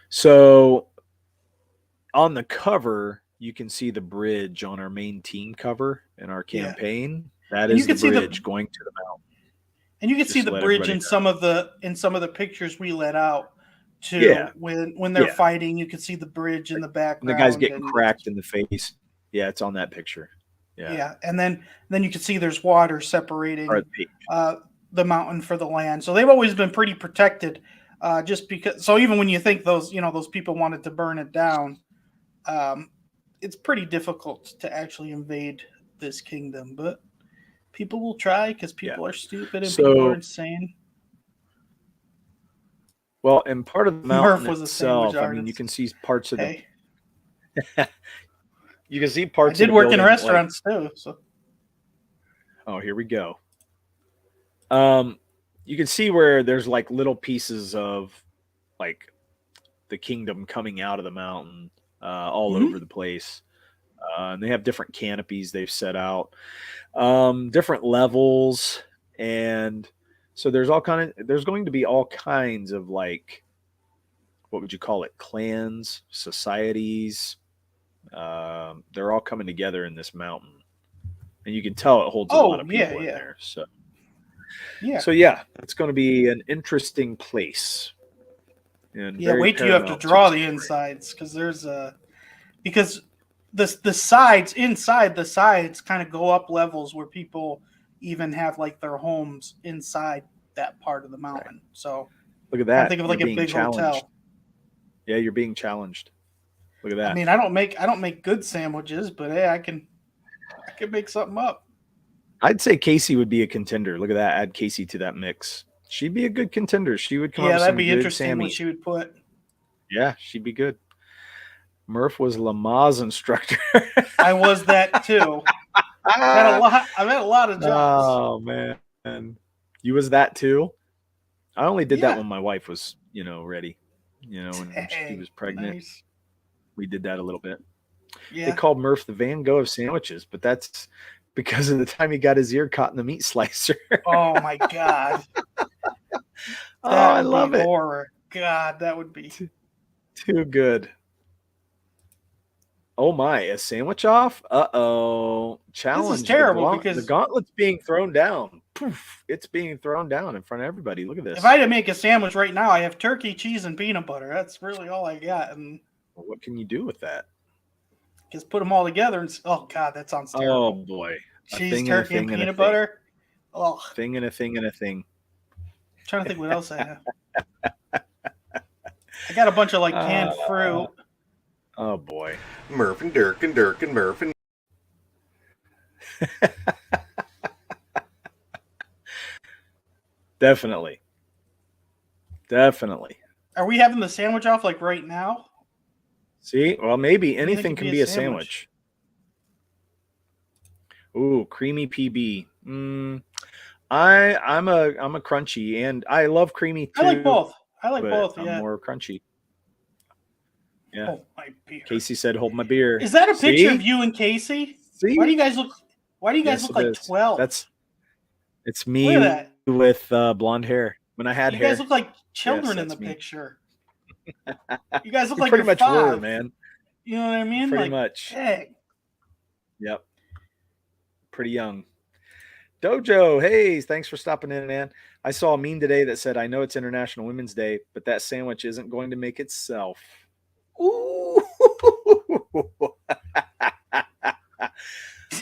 so on the cover, you can see the bridge on our main team cover in our campaign. That is the bridge going to the mountain. And you can see the bridge in some of the pictures we let out too. Yeah. When they're fighting, you can see the bridge in the background. And the guy's getting cracked in the face. Yeah, it's on that picture. Yeah. Yeah. And then you can see there's water separating the mountain for the land. So they've always been pretty protected. Just because, so even when you think those people wanted to burn it down, it's pretty difficult to actually invade this kingdom, but people will try because people are stupid and people are insane. Well, and part of the mountain Murph itself, I mean, you can see parts of the. You can see parts. I did work in restaurants too. So. Oh, here we go. You can see where there's like little pieces of like the kingdom coming out of the mountain all over the place. And they have different canopies they've set out, different levels. And so there's going to be all kinds of like, what would you call it? Clans, societies. They're all coming together in this mountain. And you can tell it holds a lot of people in there. So it's going to be an interesting place. And wait till you have to draw the insides because the sides inside the sides kind of go up levels where people even have like their homes inside that part of the mountain. Right. So look at that. Think of like a big hotel. Yeah, you're being challenged. Look at that. I mean, I don't make good sandwiches, but hey, I can make something up. I'd say Casey would be a contender. Look at that. Add Casey to that mix. She'd be a good contender. She would come up with some good Sammy. Yeah, that'd be interesting what she would put. Yeah, she'd be good. Murph was Lamaze instructor. I was that too. I've had a lot of jobs. Oh man. You was that too? I only did that Yeah. when my wife was, ready. When she Dang, was pregnant. nice. We did that a little bit. Yeah. They called Murph the Van Gogh of sandwiches, but that's because of the time he got his ear caught in the meat slicer. Oh my God. Oh, That I would love be it. horror. God, that would be. Too good. Oh my, a sandwich off? Uh-oh. Challenge. terrible The because gauntlet's being thrown down. Poof. It's being thrown down in front of everybody. Look at this. if I had to make a sandwich right now, I have turkey, cheese, and peanut butter. That's really all I got. And Well, what can you do with that? just put them all together and oh God, that sounds Oh terrible. boy. A Cheese, thing and a turkey, and thing and a peanut thing. butter. Oh, Thing and a thing and a thing. I'm trying to think what else I have. I got a bunch of like canned fruit. Oh boy. Murph and Dirk and Dirk and Murph and Definitely. Definitely. Are we having the sandwich off like right now? See? Well, maybe do you think anything would can be be a a sandwich. Ooh, creamy PB. I'm a crunchy, and I love creamy too. I like both. but I'm Yeah. more crunchy. Yeah. Oh my beer. Casey said, "Hold my beer." Is that a picture See? of you and Casey? See? Why do you guys look? Yes, look it like is. 12? It's Look me at that. with blonde hair. When I had You hair, guys look like children in that's the me. picture. You guys look we like pretty you're much 5. were, man. You know what I mean? Pretty like, much. Dang. Yep. Pretty young. Dojo, hey, thanks for stopping in, man. I saw a meme today that said, "I know it's International Women's Day, but that sandwich isn't going to make itself." Ooh.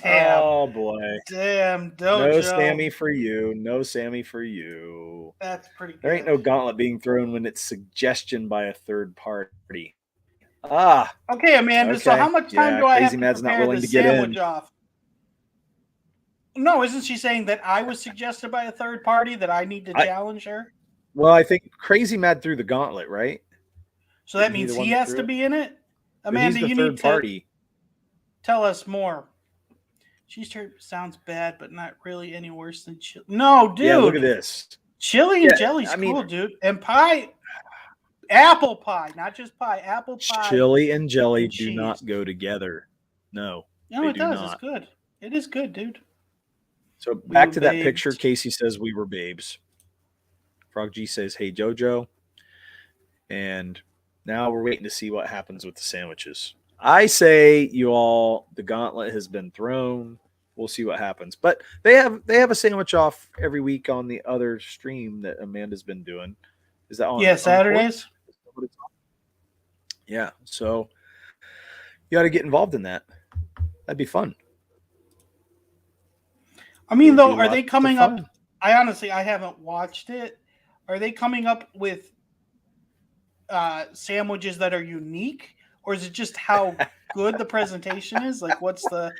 Damn. Oh boy. Damn, Dojo. No Sammy for you. No Sammy for you. That's pretty good. There ain't no gauntlet being thrown when it's suggestion by a third party. Ah. Okay, Amanda. So Okay. how much time do I have Crazy to Mad's not prepare willing the to get sandwich in. off? No, isn't she saying that I was suggested by a third party that I need to challenge her? Well, I think Crazy Mad threw the gauntlet, right? So that Isn't he means the one he that has threw to it? be in it? But Amanda, he's the you third need to party. tell us more. Cheese turd sounds bad, but not really any worse than chili. No, dude. Yeah, look at this. Chili and jelly's cool, dude. And pie, apple pie, not just pie, apple pie. Chili and jelly and do cheese. not go together. No, No, they it do does. not. It's good. It is good, dude. So back were to that babes. picture. Casey says we were babes. Frog G says, "Hey Jojo," and now we're waiting to see what happens with the sandwiches. I say, you all, the gauntlet has been thrown. We'll see what happens. But they have a sandwich off every week on the other stream that Amanda's been doing. Is that on? Yeah, on Saturdays. Yeah, so you got to get involved in that. That'd be fun. I mean, It'd though, be are they lots of coming up? fun. I haven't watched it. Are they coming up with sandwiches that are unique, or is it just how good the presentation is? Like, what's the?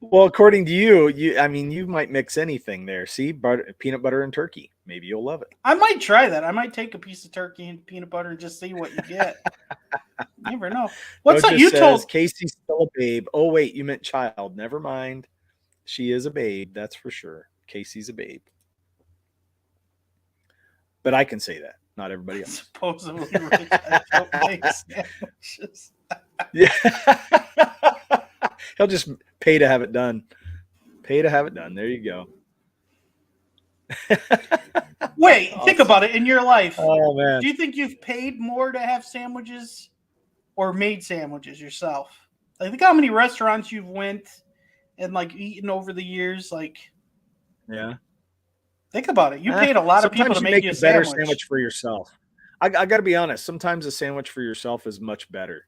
Well, according to you, you might mix anything there. See, peanut butter and turkey. Maybe you'll love it. I might try that. I might take a piece of turkey and peanut butter and just see what you get. You never know. What's that you told? Casey's still a babe. Oh wait, you meant child. Never mind. She is a babe. That's for sure. Casey's a babe. But I can say that. Not everybody else. Supposedly rich. I don't make sandwiches. Yeah. He'll just pay to have it done. Pay to have it done. There you go. Wait, Awesome. think about it. In your life, Oh man. do you think you've paid more to have sandwiches or made sandwiches yourself? Like, think how many restaurants you've went and like eaten over the years. Like, Yeah. think about it. You paid a lot of people to Sometimes make you a better sandwich. sandwich for yourself. I got to be honest. Sometimes a sandwich for yourself is much better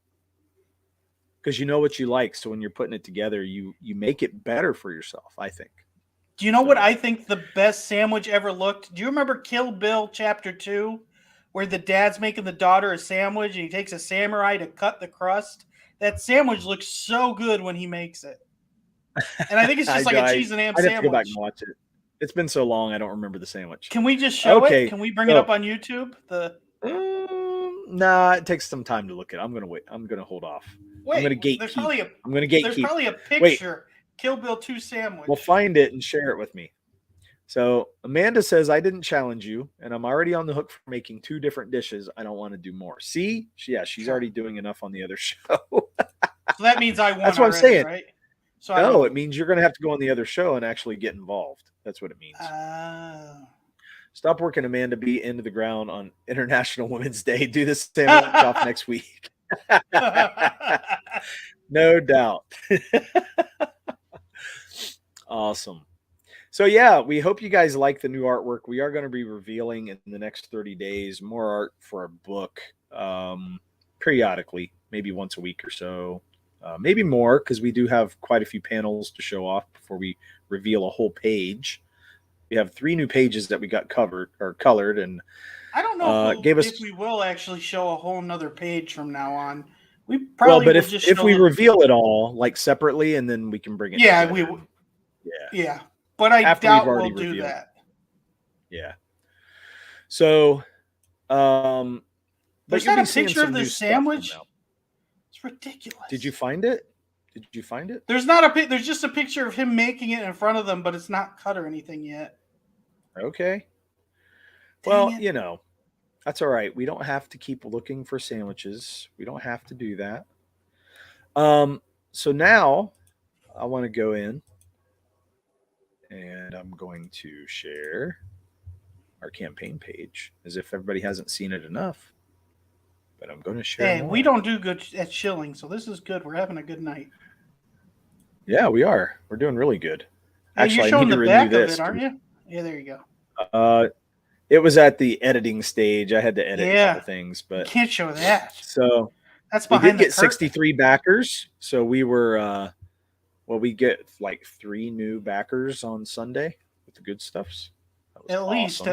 because you know what you like. So when you're putting it together, you make it better for yourself, I think. Do you know what I think the best sandwich ever looked? Do you remember Kill Bill Chapter 2, where the dad's making the daughter a sandwich and he takes a samurai to cut the crust? That sandwich looks so good when he makes it. And I think it's just like a cheese and ham I'd sandwich. have to go back and watch it. It's been so long, I don't remember the sandwich. Can we just show Okay, it? Can we bring it so- up on YouTube? Nah, it takes some time to look at. I'm gonna wait. I'm gonna hold off. I'm gonna gatekeep. There's probably I'm gonna gatekeep. a picture. Kill Bill 2 sandwich. We'll find it and share it with me. So Amanda says, I didn't challenge you, and I'm already on the hook for making 2 different dishes. I don't want to do more. See? She's Sure. already doing enough on the other show. So that means I won That's what I'm already, saying. right? So No, it means you're going to have to go on the other show and actually get involved. That's what it means. Stop working Amanda B into the ground on International Women's Day. Do the sandwich off next week. No doubt. Awesome. So yeah, we hope you guys like the new artwork. We are going to be revealing in the next 30 days more art for our book periodically, maybe once a week or so, maybe more, because we do have quite a few panels to show off before we reveal a whole page. We have 3 new pages that we got covered or colored, and I don't know if we will actually show a whole nother page from now on. We probably but if we reveal it all like separately, and then we can bring it. Yeah, together. Yeah. But I doubt we'll do that. Yeah. So, there's not a picture of the sandwich. It's ridiculous. Did you find it? There's not a there's just a picture of him making it in front of them, but it's not cut or anything yet. Okay. Well, that's all right. We don't have to keep looking for sandwiches. We don't have to do that. So now I want to go in and I'm going to share our campaign page as if everybody hasn't seen it enough. But I'm going to share. Hey, we don't do good at shilling, so this is good. We're having a good night. Yeah, we are. We're doing really good. Hey, actually, you're showing the back of it, aren't you? Yeah, there you go. It was at the editing stage. I had to edit a couple things, but you can't show that. So that's behind we did get 63 backers. So we were we get like 3 new backers on Sunday with the good stuffs. At least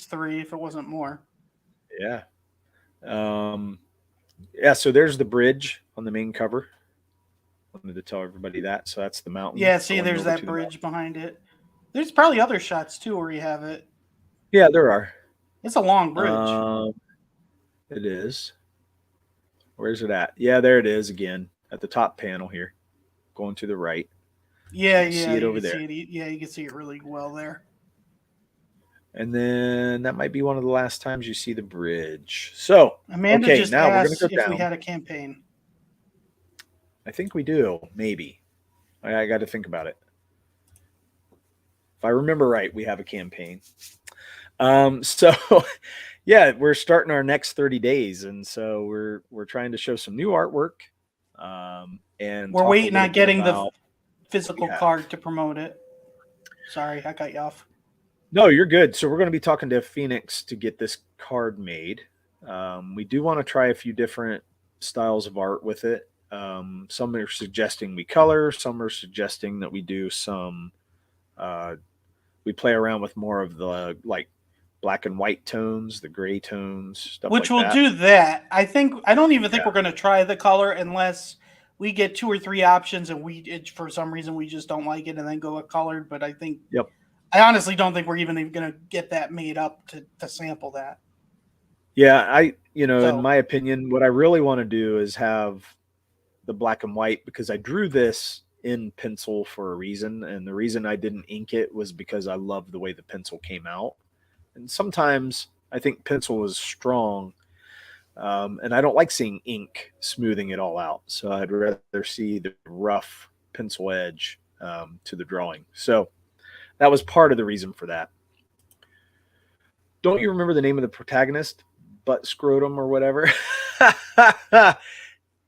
3 if it wasn't more. Yeah. So there's the bridge on the main cover. I wanted to tell everybody that. So that's the mountain. Yeah, see, there's that bridge behind it. There's probably other shots too where you have it. Yeah, there are. It's a long bridge. It is. Where's it at? Yeah, there it is again at the top panel here, going to the right. Yeah, you see it over there. You can see it really well there. And then that might be one of the last times you see the bridge. So, Amanda just now asked we're going to go down. If we had a campaign. I think we do. Maybe. I got to think about it. If I remember right, we have a campaign. So yeah, we're starting our next 30 days. And so we're trying to show some new artwork. And we're waiting on getting the physical card to promote it. Sorry, I cut you off. No, you're good. So we're going to be talking to Phoenix to get this card made. We do want to try a few different styles of art with it. Some are suggesting we color. Some are suggesting that we do some, we play around with more of the like black and white tones, the gray tones, stuff Which like that. We'll do that. I don't even think we're going to try the color unless we get 2 or 3 options and for some reason we just don't like it and then go with colored. But I think, I honestly don't think we're even going to get that made up to sample that. Yeah, in my opinion, what I really want to do is have the black and white, because I drew this in pencil for a reason. And the reason I didn't ink it was because I love the way the pencil came out. And sometimes I think pencil is strong. And I don't like seeing ink smoothing it all out. So I'd rather see the rough pencil edge to the drawing. So that was part of the reason for that. Don't you remember the name of the protagonist? Butt scrotum or whatever?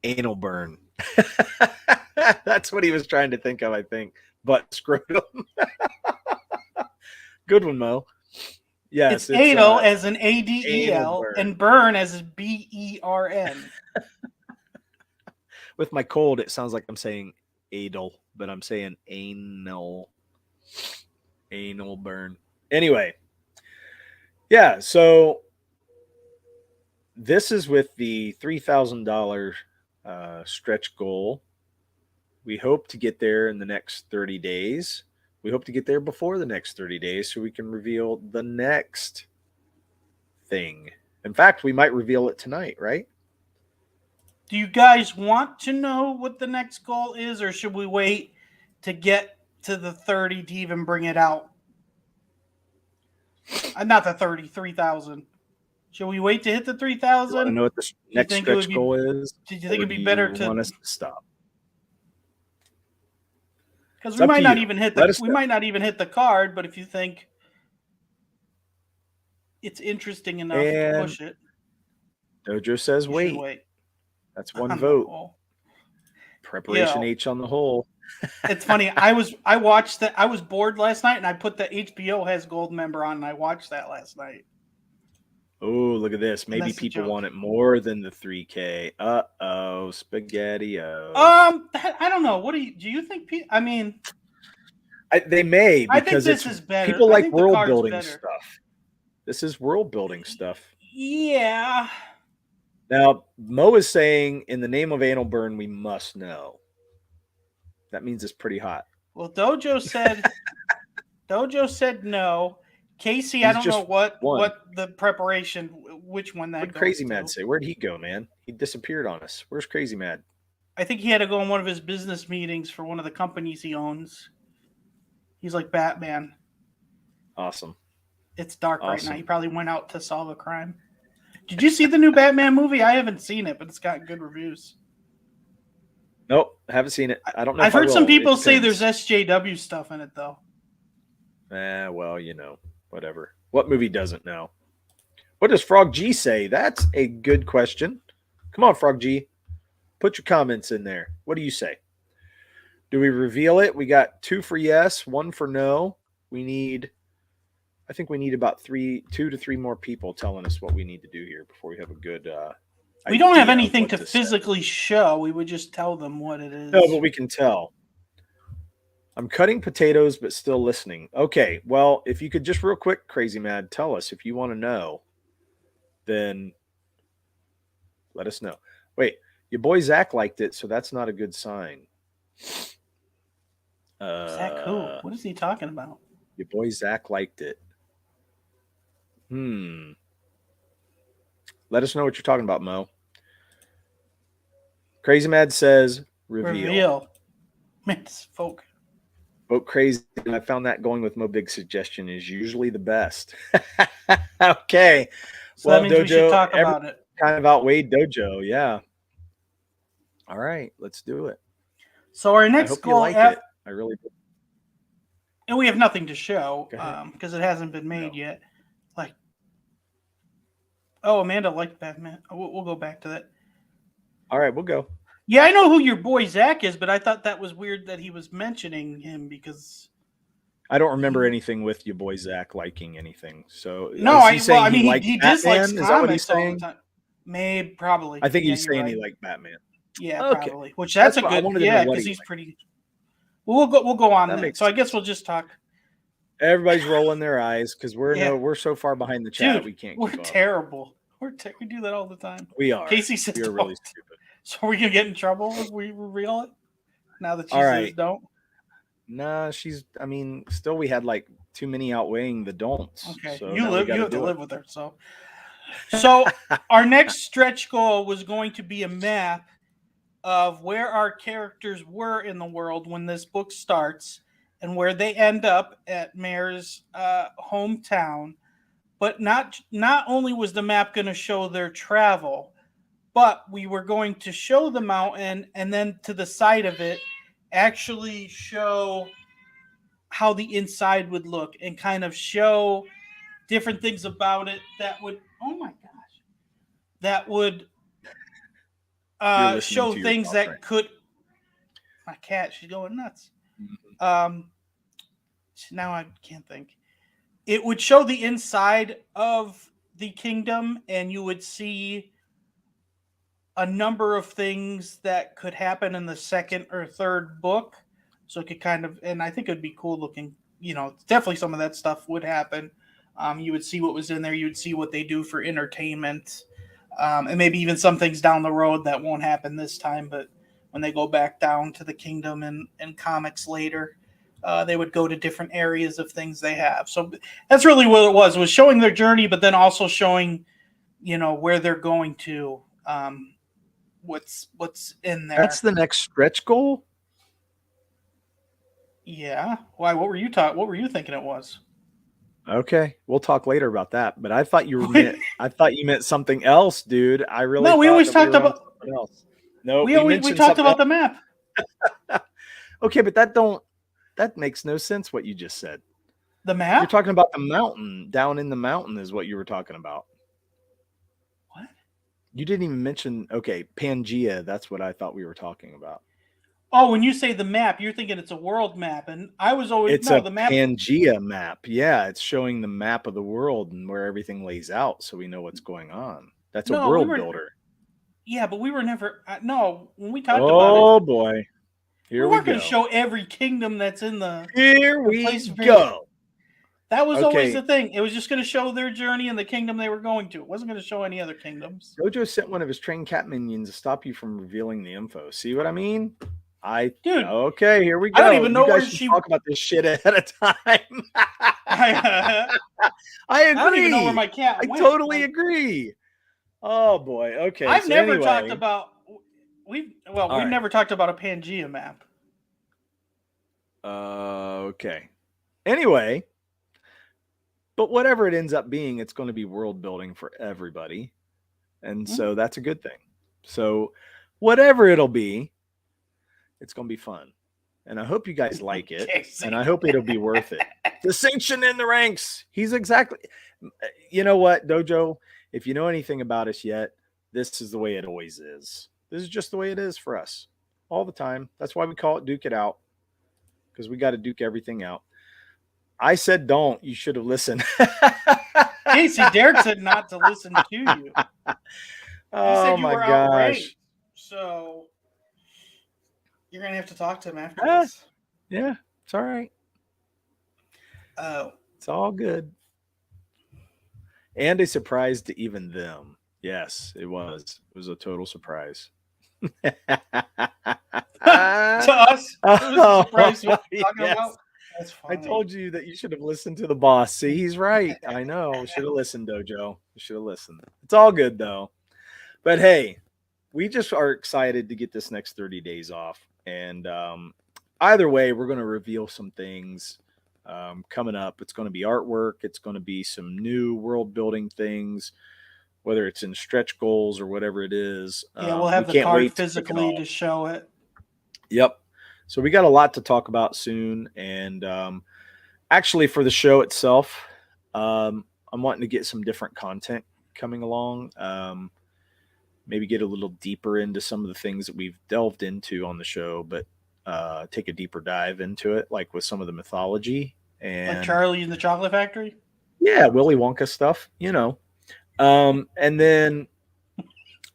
Anal burn. That's what he was trying to think of, I think. Butt scrotum. Good one, Mo. Yes, it's anal as an ADEL and burn as a BERN. With my cold, it sounds like I'm saying adel, but I'm saying anal. Anal burn. Anyway. Yeah, so this is with the $3,000 stretch goal. We hope to get there in the next 30 days. We hope to get there before the next 30 days so we can reveal the next thing. In fact, we might reveal it tonight, right? Do you guys want to know what the next goal is, or should we wait to get to the 30 to even bring it out? Not the 33,000. Should we wait to hit the You want to 3,000? know what the next think it would stretch be- goal is? Did you think Or it'd be do better you to? want us to stop? Because It's we up might to not you. even hit Let the us we know. might not even hit the card, but if you think it's interesting enough to And push it, Dojo says you should wait. wait. That's one On the vote. whole. Preparation Yeah. H on the whole. It's funny. I watched that. I was bored last night, and I put the HBO has gold member on, and I watched that last night. Oh, look at this. Maybe that's the people joke. want it more than the 3K. Uh-oh, spaghetti-o. I don't know. What do you think? I mean, They may, I think because this it's is better. people I like think the world card's building better. stuff. This is world building stuff. Yeah. Now, Mo is saying, in the name of anal burn, we must know. That means it's pretty hot. Well, Dojo said no. Casey, I He's don't just know what one. the preparation, which one that What did goes Crazy to. Mad say? Where'd he go, man? He disappeared on us. Where's Crazy Mad? I think he had to go on one of his business meetings for one of the companies he owns. He's like Batman. Awesome. It's dark right Awesome. now. He probably went out to solve a crime. Did you see the new Batman movie? I haven't seen it, but it's got good reviews. Nope, haven't seen it. I don't know. I've if I heard some will. It people say depends. there's SJW stuff in it, though. Well, whatever. What movie doesn't know? What does Frog G say? That's a good question. Come on, Frog G. Put your comments in there. What do you say? Do we reveal it? We got 2 for yes, 1 for no. I think we need about 2 to 3 more people telling us what we need to do here before we have a good We don't have idea of anything what to say. physically show. We would just tell them what it is. No, but we can tell. I'm cutting potatoes, but still listening. Okay, well, if you could just real quick, Crazy Mad, tell us if you want to know, then let us know. Wait, your boy Zach liked it, so that's not a good sign. Zach who? What is he talking about? Your boy Zach liked it. Let us know what you're talking about, Mo. Crazy Mad says reveal. Man, folk. Vote crazy. I found that going with Mo Big's suggestion is usually the best. Okay. So well, that means Dojo, we should talk about it. Kind of outweighed Dojo, yeah. All right, let's do it. So our I next hope you goal, like it. I really do. and we have nothing to show Go ahead. because it hasn't been made yet. Like, oh, Amanda liked Batman. We'll go back to that. All right, we'll go. Yeah, I know who your boy Zach is, but I thought that was weird that he was mentioning him because I don't remember anything with your boy Zach liking anything. So no, he dislikes Batman? Is that what he's comics all the saying? time. Maybe, probably. I think Yeah, he's you're saying right. he liked Batman. Yeah, Okay. probably. Which that's That's a what I good. wanted to know Yeah, what because he he's liked. pretty. We'll go on That then. makes So I guess we'll just talk. Everybody's rolling their eyes because we're so far behind the chat Dude, we can't we're keep up. terrible. We do that all the time. We are. Casey said We are don't. really stupid. So are we gonna get in trouble if we reveal it? Now that she All says right. don't. Nah, still we had like too many outweighing the don'ts. Okay, So you now we have gotta to do live it. with her. So our next stretch goal was going to be a map of where our characters were in the world when this book starts and where they end up at Mare's hometown. But not only was the map going to show their travel, but we were going to show the mountain and then to the side of it actually show how the inside would look and kind of show different things about it that would You're listening show to your things that girlfriend. could. My cat, she's going nuts. Now I can't think. It would show the inside of the kingdom, and you would see a number of things that could happen in the second or third book. So it could kind of, and I think it'd be cool looking. Definitely some of that stuff would happen. You would see what was in there. You would see what they do for entertainment. And maybe even some things down the road that won't happen this time, but when they go back down to the kingdom and comics later, they would go to different areas of things they have. So that's really what it was showing their journey, but then also showing, where they're going to, what's in there. That's the next stretch goal? Yeah. Why? What were you thinking it was? Okay, we'll talk later about that. But I thought you meant something else, dude. I really No, we thought always that we talked were on about something else. No, we we always we mentioned talked something about the map. else. Okay, but that makes no sense what you just said. The You're map? talking about the mountain. Down in the mountain is what you were talking about. What? You didn't even mention Pangea. That's what I thought we were talking about. Oh, when you say the map, you're thinking it's a world map, and I was always It's a the map. Pangea map. Yeah, it's showing the map of the world and where everything lays out, so we know what's going on. That's a No, we world were. builder. Yeah, but we were never. No, when we talked about it, Oh boy, we here we weren't going to go. show every kingdom that's in the Here we place of go. That was always Okay. the thing. It was just going to show their journey and the kingdom they were going to. It wasn't going to show any other kingdoms. Dojo sent one of his trained cat minions to stop you from revealing the info. See what I mean? Dude, Okay, here we go. I don't even know you guys where should she. talk about this shit ahead of time. I I don't even know where agree. my cat I went. totally agree. Oh boy. Okay. I've so never anyway. talked about. We've right. never talked about a Pangea map. Okay. Anyway, but whatever it ends up being, it's going to be world building for everybody. And so that's a good thing. So whatever it'll be, it's going to be fun. And I hope you guys like it. And I hope it'll be worth it. Distinction in the ranks. He's exactly, you know what, Dojo, if you know anything about us yet, this is the way it always is. This is just the way it is for us all the time. That's why we call it Duke It Out, because we got to duke everything out. I said don't. You should have listened. Casey, Derek said not to listen to you. He said you were outraged. So you're going to have to talk to him after this. Yeah, it's all right. Oh. It's all good. And a surprise to even them. Yes, it was. It was a total surprise. To us? It was a surprise what we're talking about? That's funny. I told you that you should have listened to the boss. See, he's right. I know. Should have listened, Dojo. Should have listened. It's all good, though. But hey, we just are excited to get this next 30 days off. And either way, we're going to reveal some things coming up. It's going to be artwork. It's going to be some new world building things, whether it's in stretch goals or whatever it is. Yeah, we'll have the card physically to show it. Yep. So we got a lot to talk about soon. And actually for the show itself, I'm wanting to get some different content coming along. Maybe get a little deeper into some of the things that we've delved into on the show, but take a deeper dive into it, like with some of the mythology. And like Charlie in the Chocolate Factory? Yeah, Willy Wonka stuff, you know. And then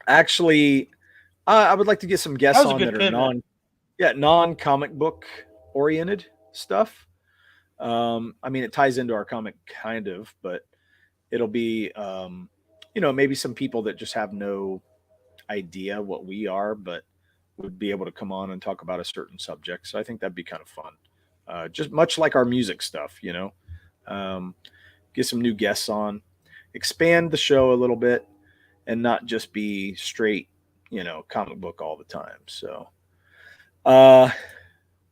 actually, I would like to get some guests on that are non-comic book oriented stuff. I mean, it ties into our comic kind of, but it'll be, maybe some people that just have no idea what we are, but would be able to come on and talk about a certain subject. So I think that'd be kind of fun. Just much like our music stuff, get some new guests on, expand the show a little bit, and not just be straight, comic book all the time. So,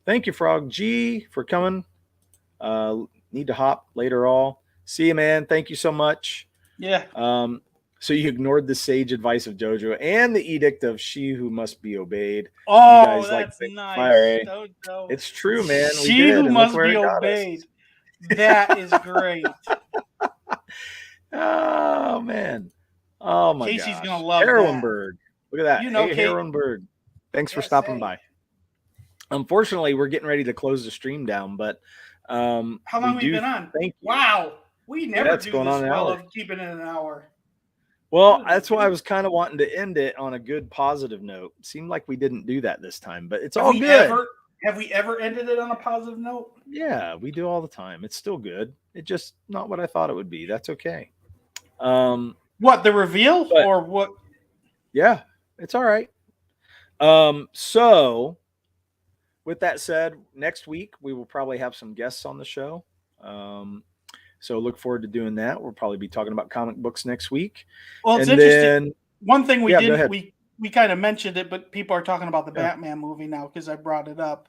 thank you, Frog G, for coming. Need to hop later. All see you, man. Thank you so much. Yeah. So you ignored the sage advice of Jojo and the edict of she who must be obeyed. Oh, that's nice. Fire, it's true, man. She who must be obeyed. That is great. Oh man. Oh my god. Casey's gonna love Heroinberg. Look at that. Hey, Kate. Heroinberg. Thanks for stopping by. Unfortunately, we're getting ready to close the stream down, but how long have we been on? Thank you. Wow. We never do this well of keeping it an hour. Well, that's why I was kind of wanting to end it on a good positive note. Seemed like we didn't do that this time, but it's all good. Have we ever ended it on a positive note? Yeah, we do all the time. It's still good. It's just not what I thought it would be. That's okay. What, the reveal or what? Yeah, it's all right. So with that said, next week we will probably have some guests on the show. So look forward to doing that. We'll probably be talking about comic books next week. Well, it's interesting. One thing we didn't, we kind of mentioned it, but people are talking about the Batman movie now because I brought it up.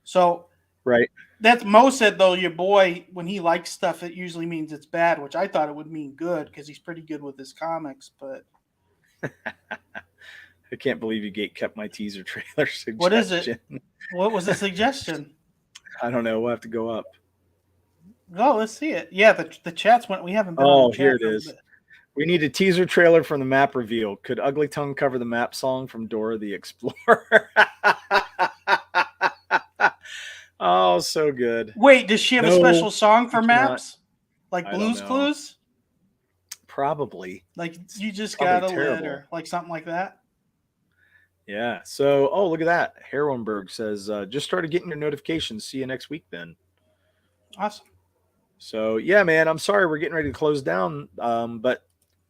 So Right. That's Mo said though. Your boy, when he likes stuff, it usually means it's bad, which I thought it would mean good because he's pretty good with his comics. But I can't believe you kept my teaser trailer suggestion. what is it? What was the suggestion? I don't know. We'll have to go up. Oh, let's see it. Yeah, the chats went. We haven't been. Oh, on the here chat it for a is. bit. We need a teaser trailer from the map reveal. Could Ugly Tongue cover the map song from Dora the Explorer? Oh, so good. Wait, does she have a No, special song for she cannot. maps? Like I don't Blue's know. Clues? Probably. Like you just Probably got a lid terrible. or like something like that? Yeah. So, oh, look at that. Heroenberg says, just started getting your notifications. See you next week then. Awesome. So, yeah, man, I'm sorry we're getting ready to close down, but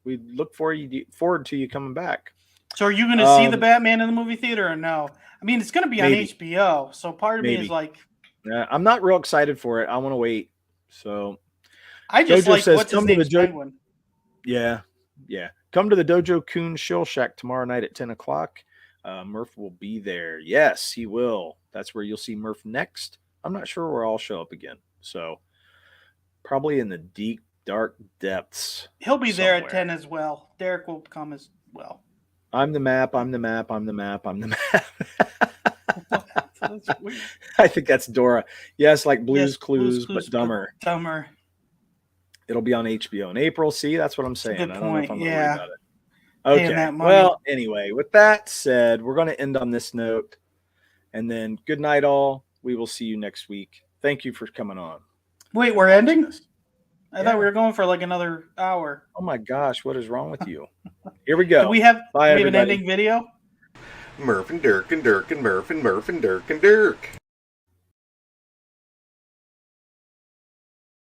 we look forward to you coming back. So are you going to see the Batman in the movie theater or no? I mean, it's going to be maybe. on HBO. So part of me is like, I'm not real excited for it. I want to wait. So I just Dojo like says, what's his come to name's the Penguin. Yeah. Come to the Dojo Coon Shill Shack tomorrow night at 10 o'clock. Murph will be there. Yes, he will. That's where you'll see Murph next. I'm not sure where I'll show up again. So probably in the deep, dark depths. He'll be there at somewhere. 10 as well. Derek will come as well. I'm the map. I'm the map. I'm the map. I'm the map. That's weird. I think that's Dora. Yes, like Blue's Yes, Clues, but dumber. Dumber. It'll be on HBO in April. See, that's what I'm saying. Good I don't know if I'm point. gonna worry Yeah. about it. Paying Okay. that money. Well, anyway, with that said, we're going to end on this note. And then good night, all. We will see you next week. Thank you for coming on. Wait, we're ending? I Yeah. thought we were going for like another hour. Oh my gosh, what is wrong with you? Here we go. Do we have, Bye, do we have an everybody. ending video? Murph and Dirk and Dirk and Murph and Murph and Dirk and Dirk.